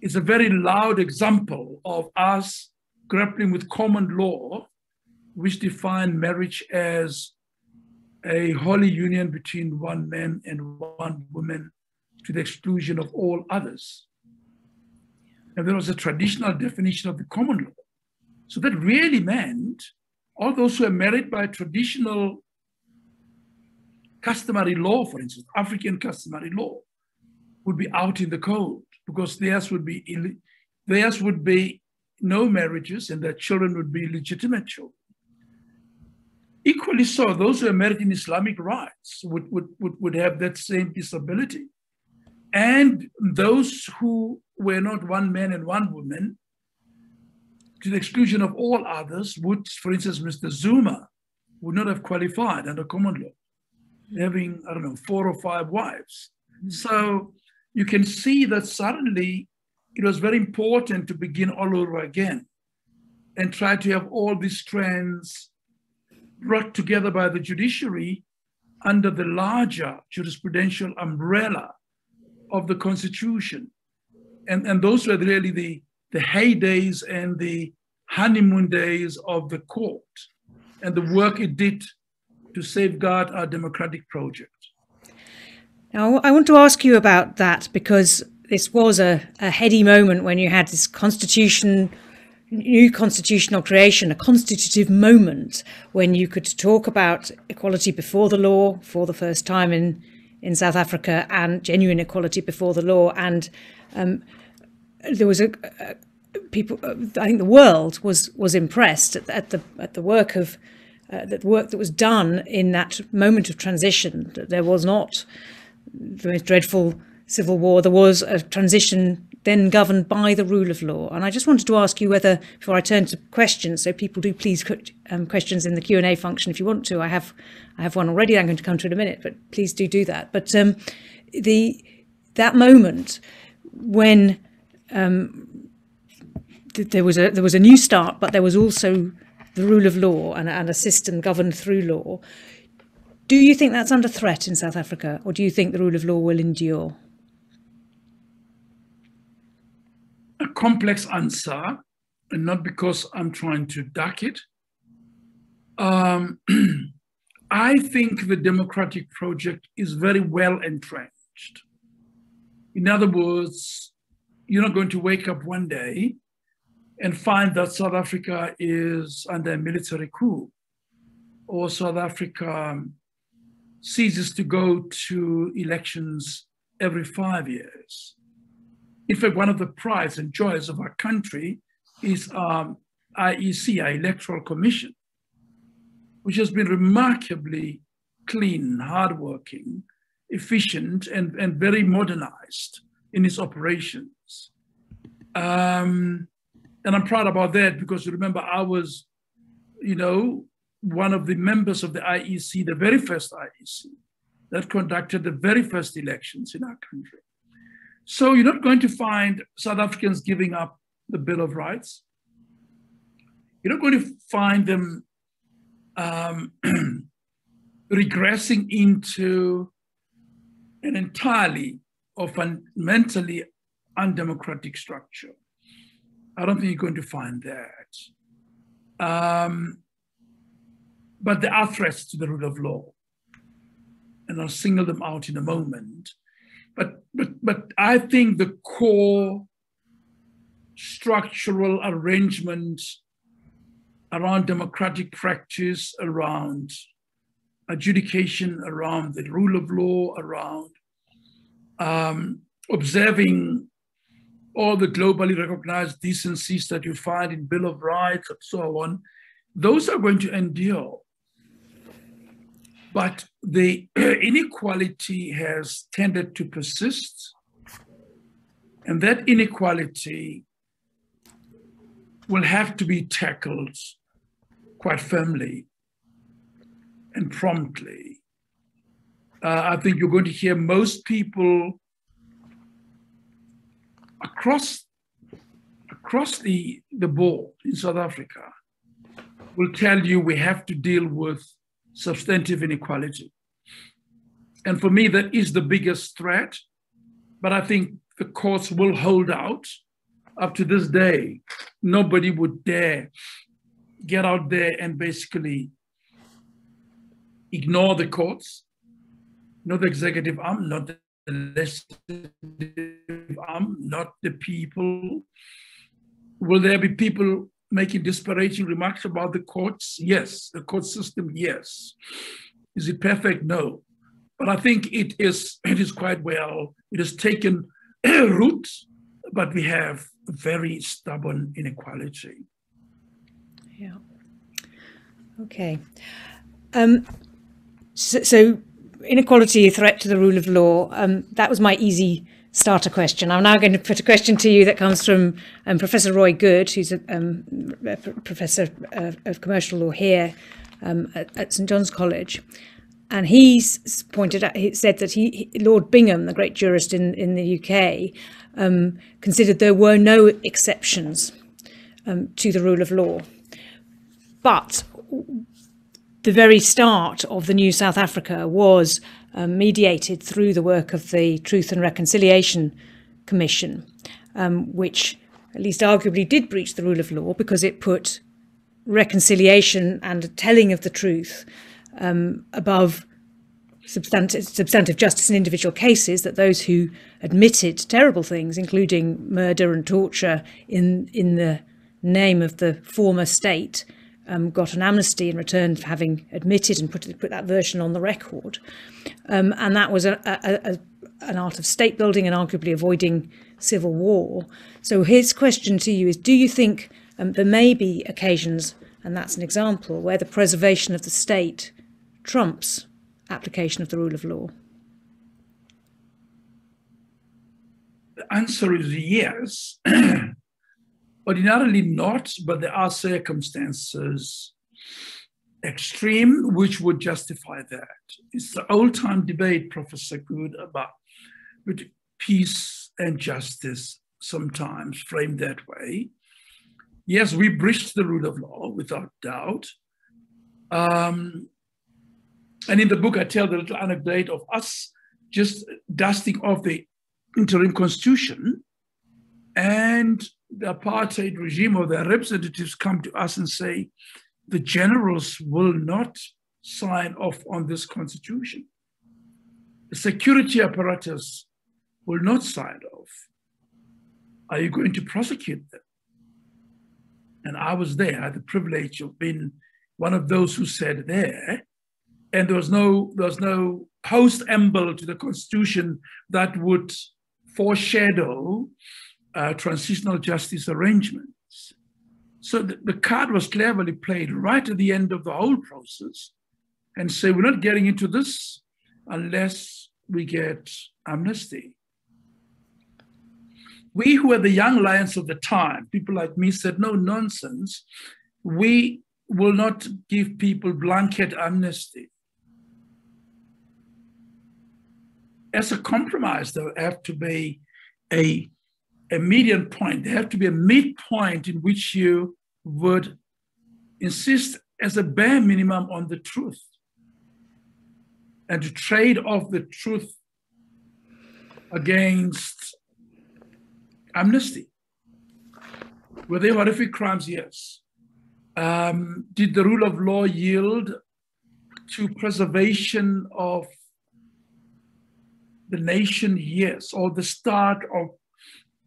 It's a very loud example of us grappling with common law, which defined marriage as a holy union between one man and one woman to the exclusion of all others. And there was a traditional definition of the common law. So that really meant all those who are married by traditional customary law, for instance, African customary law, would be out in the cold because theirs would be no marriages and their children would be illegitimate children. Equally so, those who are married in Islamic rites would have that same disability. And those who were not one man and one woman, to the exclusion of all others, would, for instance, Mr. Zuma would not have qualified under common law, having, 4 or 5 wives. So you can see that suddenly it was very important to begin all over again and try to have all these strands brought together by the judiciary under the larger jurisprudential umbrella of the Constitution. And those were really the heydays and the honeymoon days of the court and the work it did to safeguard our democratic project. Now, I want to ask you about that, because this was a heady moment when you had this new constitutional creation, a constitutive moment when you could talk about equality before the law for the first time in South Africa, and genuine equality before the law. And there was people. I think the world was impressed at the work of that was done in that moment of transition. That there was not the most dreadful civil war. There was a transition then governed by the rule of law. And I just wanted to ask you whether, before I turn to questions, so people do please put questions in the Q&A function if you want to. I have one already I'm going to come to in a minute, but please do that. But that moment when there was a new start, but there was also the rule of law and a system governed through law. Do you think that's under threat in South Africa, or do you think the rule of law will endure? A complex answer, and not because I'm trying to duck it. I think the democratic project is very well entrenched. In other words, you're not going to wake up one day and find that South Africa is under a military coup, or South Africa ceases to go to elections every 5 years. In fact, one of the prides and joys of our country is IEC, our Electoral Commission, which has been remarkably clean, hardworking, efficient, and very modernized in its operations. And I'm proud about that, because remember, I was, one of the members of the IEC, the very first IEC, that conducted the very first elections in our country. So you're not going to find South Africans giving up the Bill of Rights. You're not going to find them regressing into an entirely or fundamentally undemocratic structure. I don't think you're going to find that. But there are threats to the rule of law, and I'll single them out in a moment. But I think the core structural arrangement around democratic practice, around adjudication, around the rule of law, around observing all the globally recognized decencies that you find in Bill of Rights and so on, those are going to endure. But the inequality has tended to persist, and that inequality will have to be tackled quite firmly and promptly. I think you're going to hear most people across the board in South Africa will tell you we have to deal with substantive inequality. And for me, that is the biggest threat. But I think the courts will hold out. Up to this day, nobody would dare get out there and basically ignore the courts, not the executive arm, not the legislative arm, not the people. Will there be people making disparaging remarks about the courts? Yes. The court system? Yes. Is it perfect? No. But I think it is quite well. It has taken root, but we have very stubborn inequality. Yeah. Okay. So inequality, a threat to the rule of law. That was my easy starter question. I'm now going to put a question to you that comes from Professor Roy Good, who's a professor of commercial law here at St John's College. And he's pointed out, he said that Lord Bingham, the great jurist in the UK, considered there were no exceptions to the rule of law. But the very start of the new South Africa was mediated through the work of the Truth and Reconciliation Commission, which at least arguably did breach the rule of law because it put reconciliation and telling of the truth above substantive justice in individual cases, that those who admitted terrible things, including murder and torture in the name of the former state, got an amnesty in return for having admitted and put that version on the record. And that was an art of state building and arguably avoiding civil war. So his question to you is, do you think there may be occasions, and that's an example, where the preservation of the state trumps application of the rule of law? The answer is yes. Ordinarily not, but there are circumstances extreme which would justify that. It's the old-time debate, Professor Good, about peace and justice, sometimes framed that way. Yes, we breached the rule of law, without doubt. And in the book, I tell the little anecdote of us just dusting off the interim constitution, and the apartheid regime or their representatives come to us and say, the generals will not sign off on this constitution. The security apparatus will not sign off. Are you going to prosecute them? And I was there. I had the privilege of being one of those who said there. And there was no post-amble to the constitution that would foreshadow transitional justice arrangements. So the card was cleverly played right at the end of the whole process, and say, we're not getting into this unless we get amnesty. We who were the young lions of the time, people like me, said, no, nonsense. We will not give people blanket amnesty. As a compromise, there have to be a median point. There have to be a midpoint in which you would insist as a bare minimum on the truth, and to trade off the truth against amnesty. Were there horrific crimes? Yes. Did the rule of law yield to preservation of the nation? Yes. Or the start of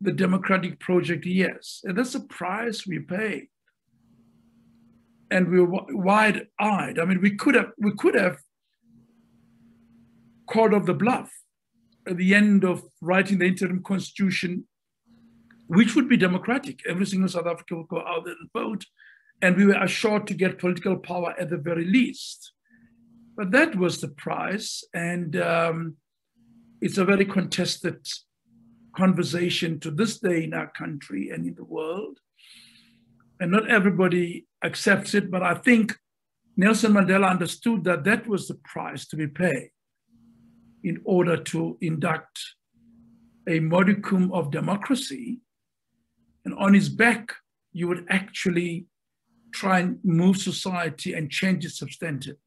the democratic project? Yes. And that's a price we pay. And we were wide-eyed. I mean, we could have called off the bluff at the end of writing the interim constitution, which would be democratic. Every single South African would go out there and vote, and we were assured to get political power at the very least. But that was the price, and it's a very contested conversation to this day in our country and in the world. And not everybody accepts it, but I think Nelson Mandela understood that that was the price to be paid in order to induct a modicum of democracy. And on his back, you would actually try and move society and change it substantively.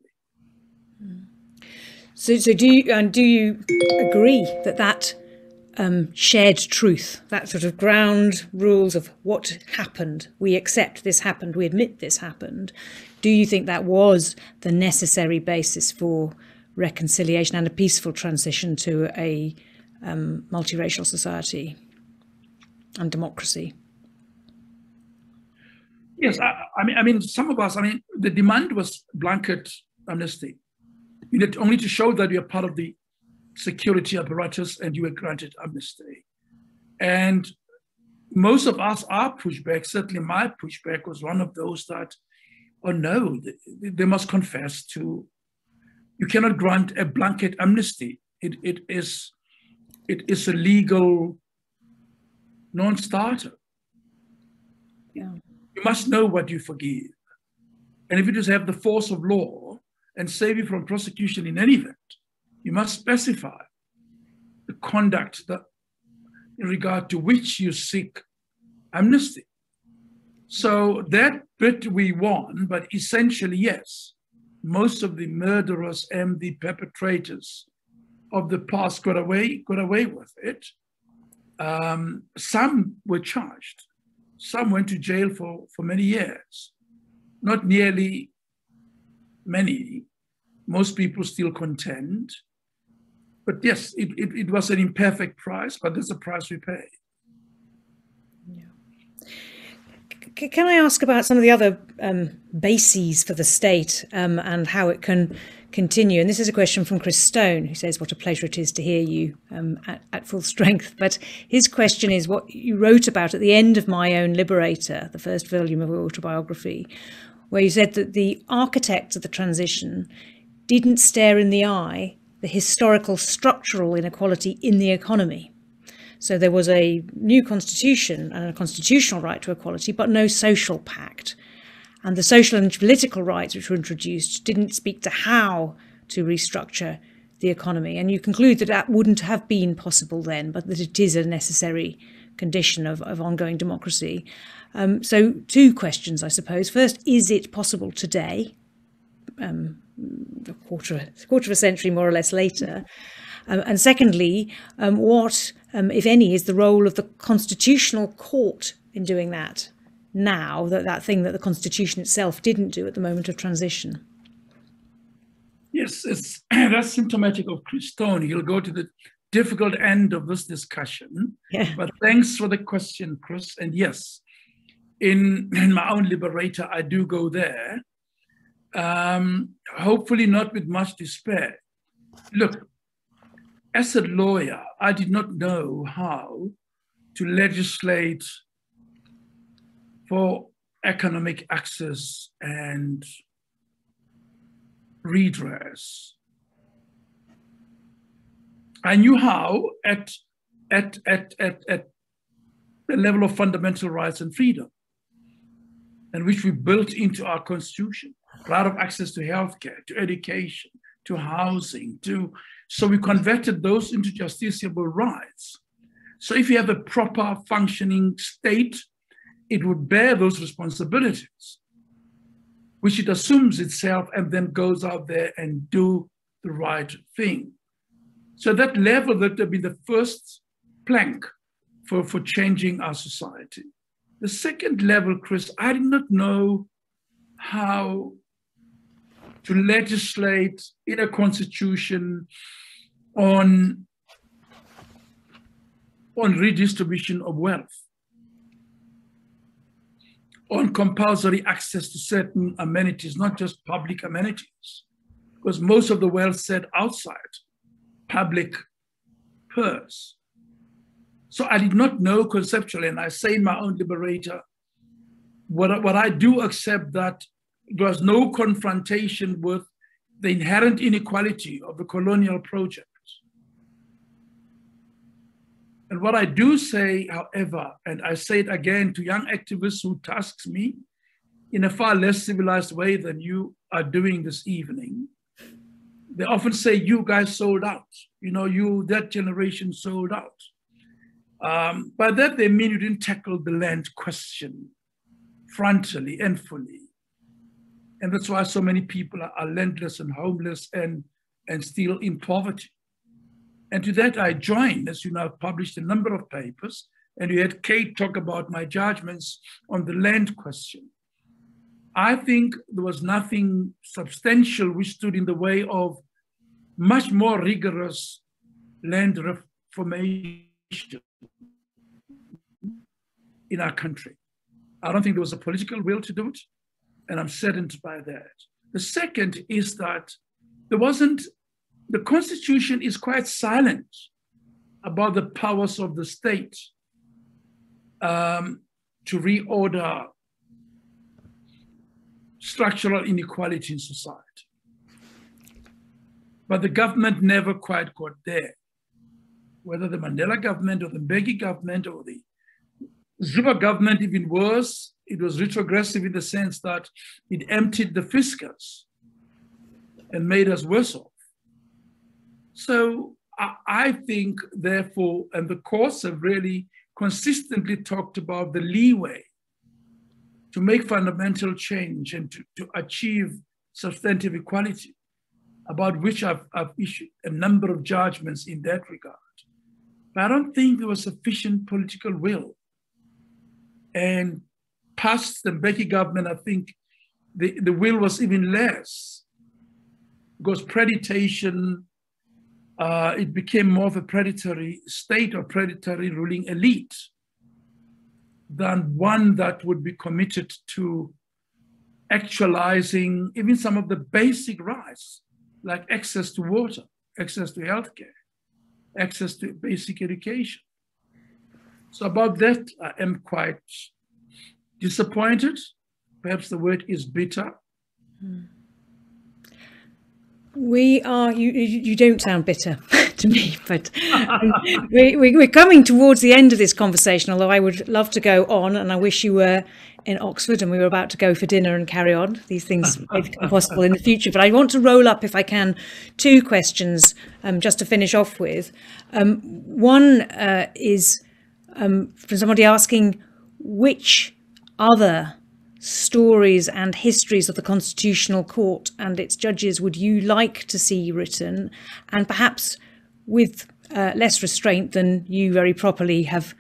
So do you agree that shared truth, that sort of ground rules of what happened, we accept this happened, we admit this happened, do you think that was the necessary basis for reconciliation and a peaceful transition to a multiracial society and democracy? Yes, I mean, some of us, the demand was blanket amnesty. You need only to show that you're part of the security apparatus and you were granted amnesty. And most of us, our pushback, certainly my pushback, was one of those that, oh no, they must confess to, you cannot grant a blanket amnesty. It is a legal non-starter. Yeah. You must know what you forgive. And if you just have the force of law and save you from prosecution in any event, you must specify the conduct that in regard to which you seek amnesty. So that bit we won, but essentially, yes, most of the murderers and the perpetrators of the past got away with it. Some were charged. Some went to jail for many years. Not nearly many. Most people still contend. But yes, it was an imperfect price, but that's the price we pay. Can I ask about some of the other bases for the state and how it can continue? And this is a question from Chris Stone, who says, what a pleasure it is to hear you at full strength. But his question is what you wrote about at the end of My Own Liberator, the first volume of your autobiography, where you said that the architects of the transition didn't stare in the eye the historical structural inequality in the economy. So there was a new constitution and a constitutional right to equality, but no social pact. And the social and political rights which were introduced didn't speak to how to restructure the economy. And you conclude that that wouldn't have been possible then, but that it is a necessary condition of ongoing democracy. So two questions, I suppose. First, is it possible today, a quarter of a century more or less later? And secondly, what, if any, is the role of the Constitutional Court in doing that now, that thing that the Constitution itself didn't do at the moment of transition? Yes, that's symptomatic of Chris Stone. He'll go to the difficult end of this discussion. Yeah. But thanks for the question, Chris. And yes, in My Own Liberator, I do go there. Hopefully not with much despair. Look, as a lawyer, I did not know how to legislate for economic access and redress. I knew how at the level of fundamental rights and freedom, and which we built into our constitution, right of access to healthcare, to education, to housing, so we converted those into justiciable rights. So if you have a proper functioning state, it would bear those responsibilities, which it assumes itself and then goes out there and do the right thing. So that level, that would be the first plank for changing our society. The second level, Chris, I did not know how to legislate in a constitution on redistribution of wealth, on compulsory access to certain amenities, not just public amenities, because most of the wealth sat outside public purse. So I did not know conceptually, and I say in My Own Liberator, what I do accept that there was no confrontation with the inherent inequality of the colonial project. And what I do say, however, and I say it again to young activists who task me in a far less civilized way than you are doing this evening, they often say, you guys sold out. You know, that generation sold out. By that, they mean you didn't tackle the land question frontally and fully. And that's why so many people are landless and homeless and still in poverty. And to that I join, as you know, I've published a number of papers, and you had Kate talk about my judgments on the land question. I think there was nothing substantial which stood in the way of much more rigorous land reformation in our country. I don't think there was a political will to do it, and I'm saddened by that. The second is that the Constitution is quite silent about the powers of the state to reorder structural inequality in society. But the government never quite got there. Whether the Mandela government or the Mbeki government or the Zuma government, even worse, it was retrogressive in the sense that it emptied the fiscus and made us worse off. So I think, therefore, and the courts have really consistently talked about the leeway to make fundamental change and to achieve substantive equality, about which I've issued a number of judgments in that regard. But I don't think there was sufficient political will. And past the Mbeki government, I think the will was even less, because predation, it became more of a predatory state or predatory ruling elite than one that would be committed to actualizing even some of the basic rights, like access to water, access to healthcare, access to basic education. So about that, I am quite disappointed. Perhaps the word is bitter. We are, you don't sound bitter to me, but we're coming towards the end of this conversation, although I would love to go on, and I wish you were in Oxford and we were about to go for dinner and carry on. These things may become possible in the future, but I want to roll up, if I can, two questions just to finish off with. One is from somebody asking, which other stories and histories of the Constitutional Court and its judges would you like to see written, and perhaps with less restraint than you very properly have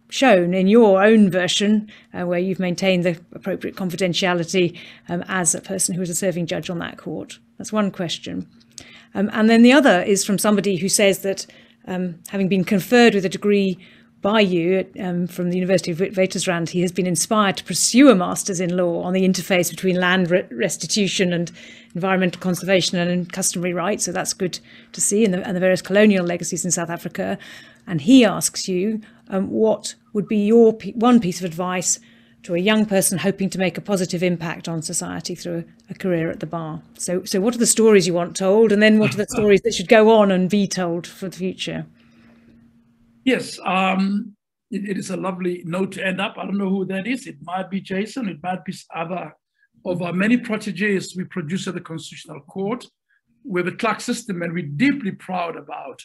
shown in your own version, where you've maintained the appropriate confidentiality as a person who is a serving judge on that court? That's one question. And then the other is from somebody who says that having been conferred with a degree by you from the University of Witwatersrand, he has been inspired to pursue a master's in law on the interface between land restitution and environmental conservation and customary rights. So that's good to see, and the various colonial legacies in South Africa. And he asks you, what would be your one piece of advice to a young person hoping to make a positive impact on society through a career at the bar? So what are the stories you want told, and then what are the stories that should go on and be told for the future? Yes, it is a lovely note to end up. I don't know who that is. It might be Jason. It might be other of our many proteges we produce at the Constitutional Court. We're the clerk system, and we're deeply proud about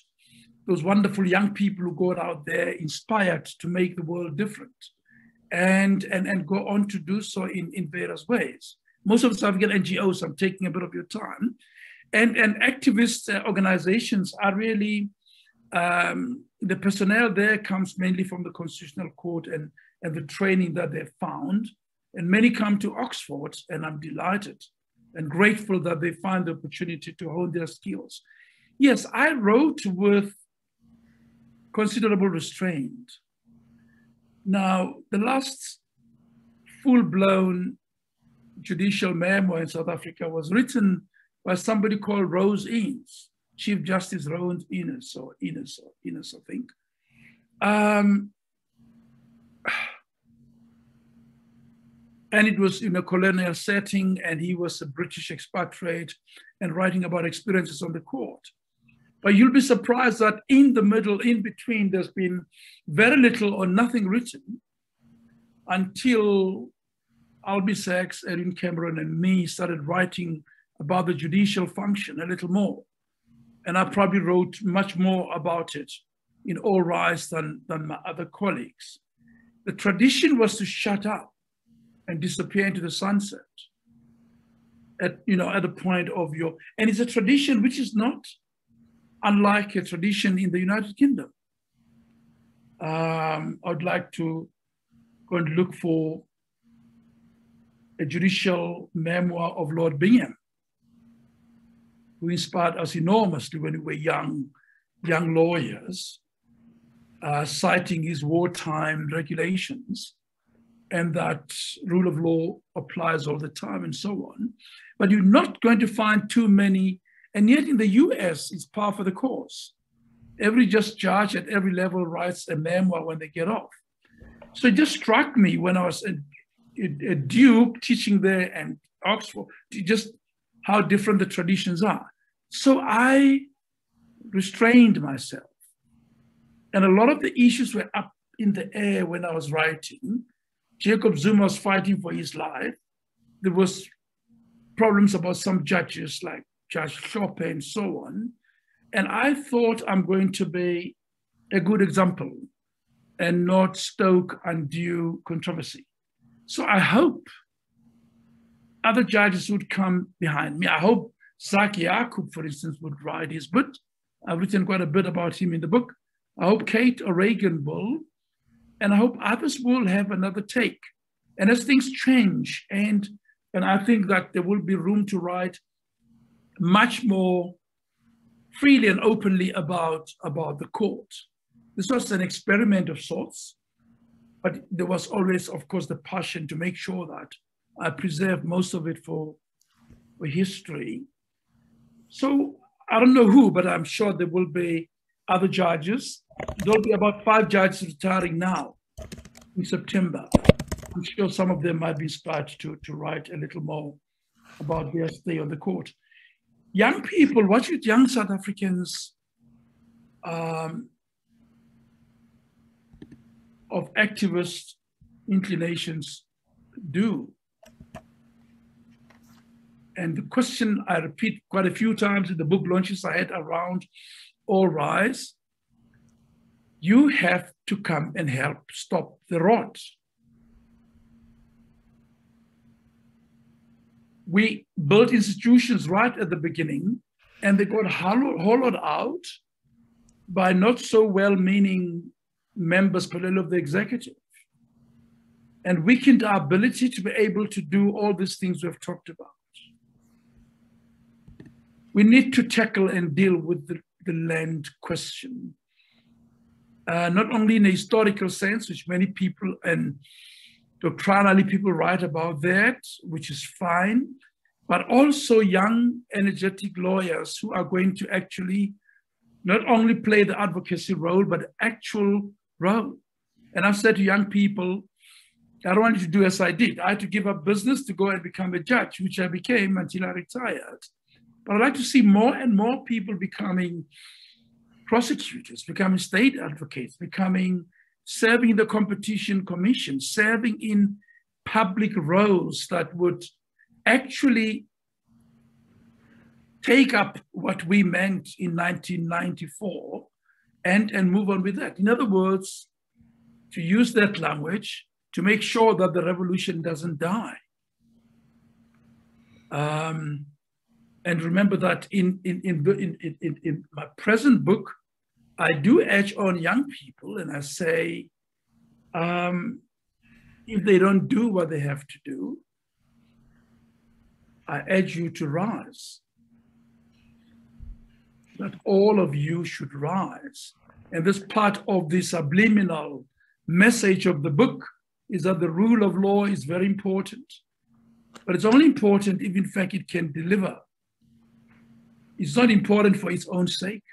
those wonderful young people who go out there inspired to make the world different and go on to do so in various ways. Most of the South African NGOs, I'm taking a bit of your time, and activist organizations are really, the personnel there comes mainly from the Constitutional Court and the training that they've found. And many come to Oxford, and I'm delighted and grateful that they find the opportunity to hone their skills. Yes, I wrote with considerable restraint. Now, the last full-blown judicial memoir in South Africa was written by somebody called Rose Innes, Chief Justice Rose Innes, I think. And it was in a colonial setting, and he was a British expatriate and writing about experiences on the court. But you'll be surprised that in the middle, in between, there's been very little or nothing written until Albie Sachs, Erin Cameron, and me started writing about the judicial function a little more. And I probably wrote much more about it in All Rise than my other colleagues. The tradition was to shut up and disappear into the sunset at the point of your, and it's a tradition which is not unlike a tradition in the United Kingdom. I'd like to go and look for a judicial memoir of Lord Bingham, who inspired us enormously when we were young lawyers, citing his wartime regulations, and that rule of law applies all the time and so on. But you're not going to find too many, and yet in the US, it's par for the course. Every just judge at every level writes a memoir when they get off. So it just struck me when I was at Duke teaching there and Oxford, just how different the traditions are. So I restrained myself. And a lot of the issues were up in the air when I was writing. Jacob Zuma was fighting for his life. There was problems about some judges like Judge Chopin and so on. And I thought I'm going to be a good example and not stoke undue controversy. So I hope other judges would come behind me. I hope Zak Yacob, for instance, would write his book. I've written quite a bit about him in the book. I hope Kate O'Regan will, and I hope others will have another take. And as things change, and I think that there will be room to write much more freely and openly about the court. This was an experiment of sorts, but there was always, of course, the passion to make sure that I preserve most of it for history. So I don't know who, but I'm sure there will be other judges. There'll be about 5 judges retiring now in September. I'm sure some of them might be inspired to write a little more about their stay on the court. Young people, what should young South Africans of activist inclinations do? And the question I repeat quite a few times in the book launches I had around All Rise, you have to come and help stop the rot. We built institutions right at the beginning, and they got hollowed out by not so well-meaning members, particularly of the executive, and weakened our ability to be able to do all these things we've talked about. We need to tackle and deal with the land question, not only in a historical sense, which many people and doctrinally people write about that, which is fine, but also young, energetic lawyers who are going to actually not only play the advocacy role, but actual role. And I've said to young people, I don't want you to do as I did. I had to give up business to go and become a judge, which I became until I retired. But I'd like to see more and more people becoming prosecutors, becoming state advocates, serving in the competition commission, serving in public roles that would actually take up what we meant in 1994 and move on with that. In other words, to use that language to make sure that the revolution doesn't die. And remember that in my present book, I do edge on young people and I say, if they don't do what they have to do, I urge you to rise. That all of you should rise. And this part of the subliminal message of the book is that the rule of law is very important, but it's only important if in fact it can deliver. It's not important for its own sake.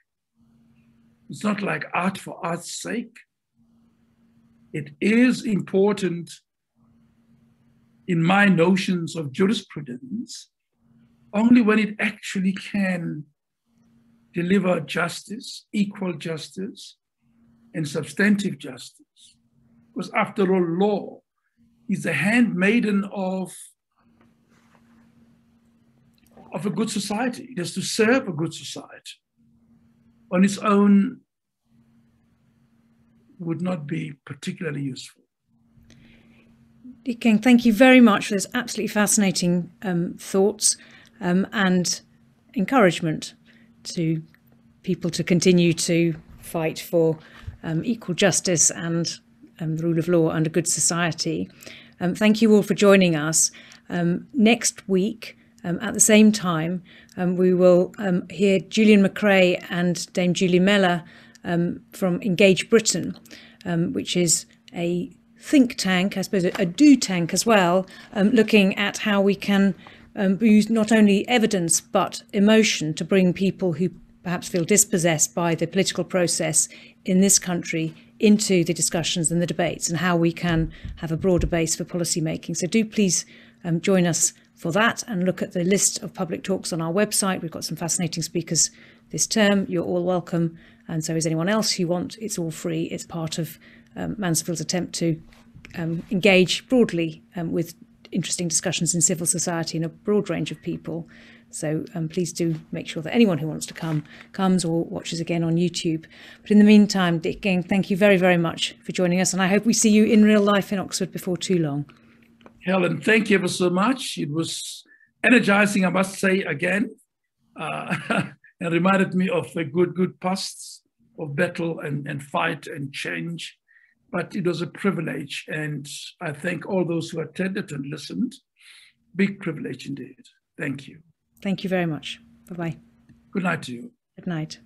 It's not like art for art's sake. It is important in my notions of jurisprudence only when it actually can deliver justice, equal justice, and substantive justice. Because after all, law is the handmaiden of a good society. It has to serve a good society. On its own would not be particularly useful. Dikgang, thank you very much for those absolutely fascinating thoughts and encouragement to people to continue to fight for equal justice and the rule of law and a good society. Thank you all for joining us. Next week, at the same time, we will hear Julian McRae and Dame Julie Mellor from Engage Britain, which is a think tank, I suppose a do tank as well, looking at how we can use not only evidence but emotion to bring people who perhaps feel dispossessed by the political process in this country into the discussions and the debates, and how we can have a broader base for policy making. So do please join us for that and look at the list of public talks on our website. We've got some fascinating speakers this term. You're all welcome, and so is anyone else who want. It's all free. It's part of Mansfield's attempt to engage broadly with interesting discussions in civil society and a broad range of people. So please do make sure that anyone who wants to comes or watches again on YouTube. But in the meantime, Dikgang, thank you very, very much for joining us, and I hope we see you in real life in Oxford before too long. Helen, thank you ever so much. It was energizing, I must say again, and reminded me of a good pasts of battle and fight and change. But it was a privilege, and I thank all those who attended and listened. Big privilege indeed. Thank you. Thank you very much. Bye-bye. Good night to you. Good night.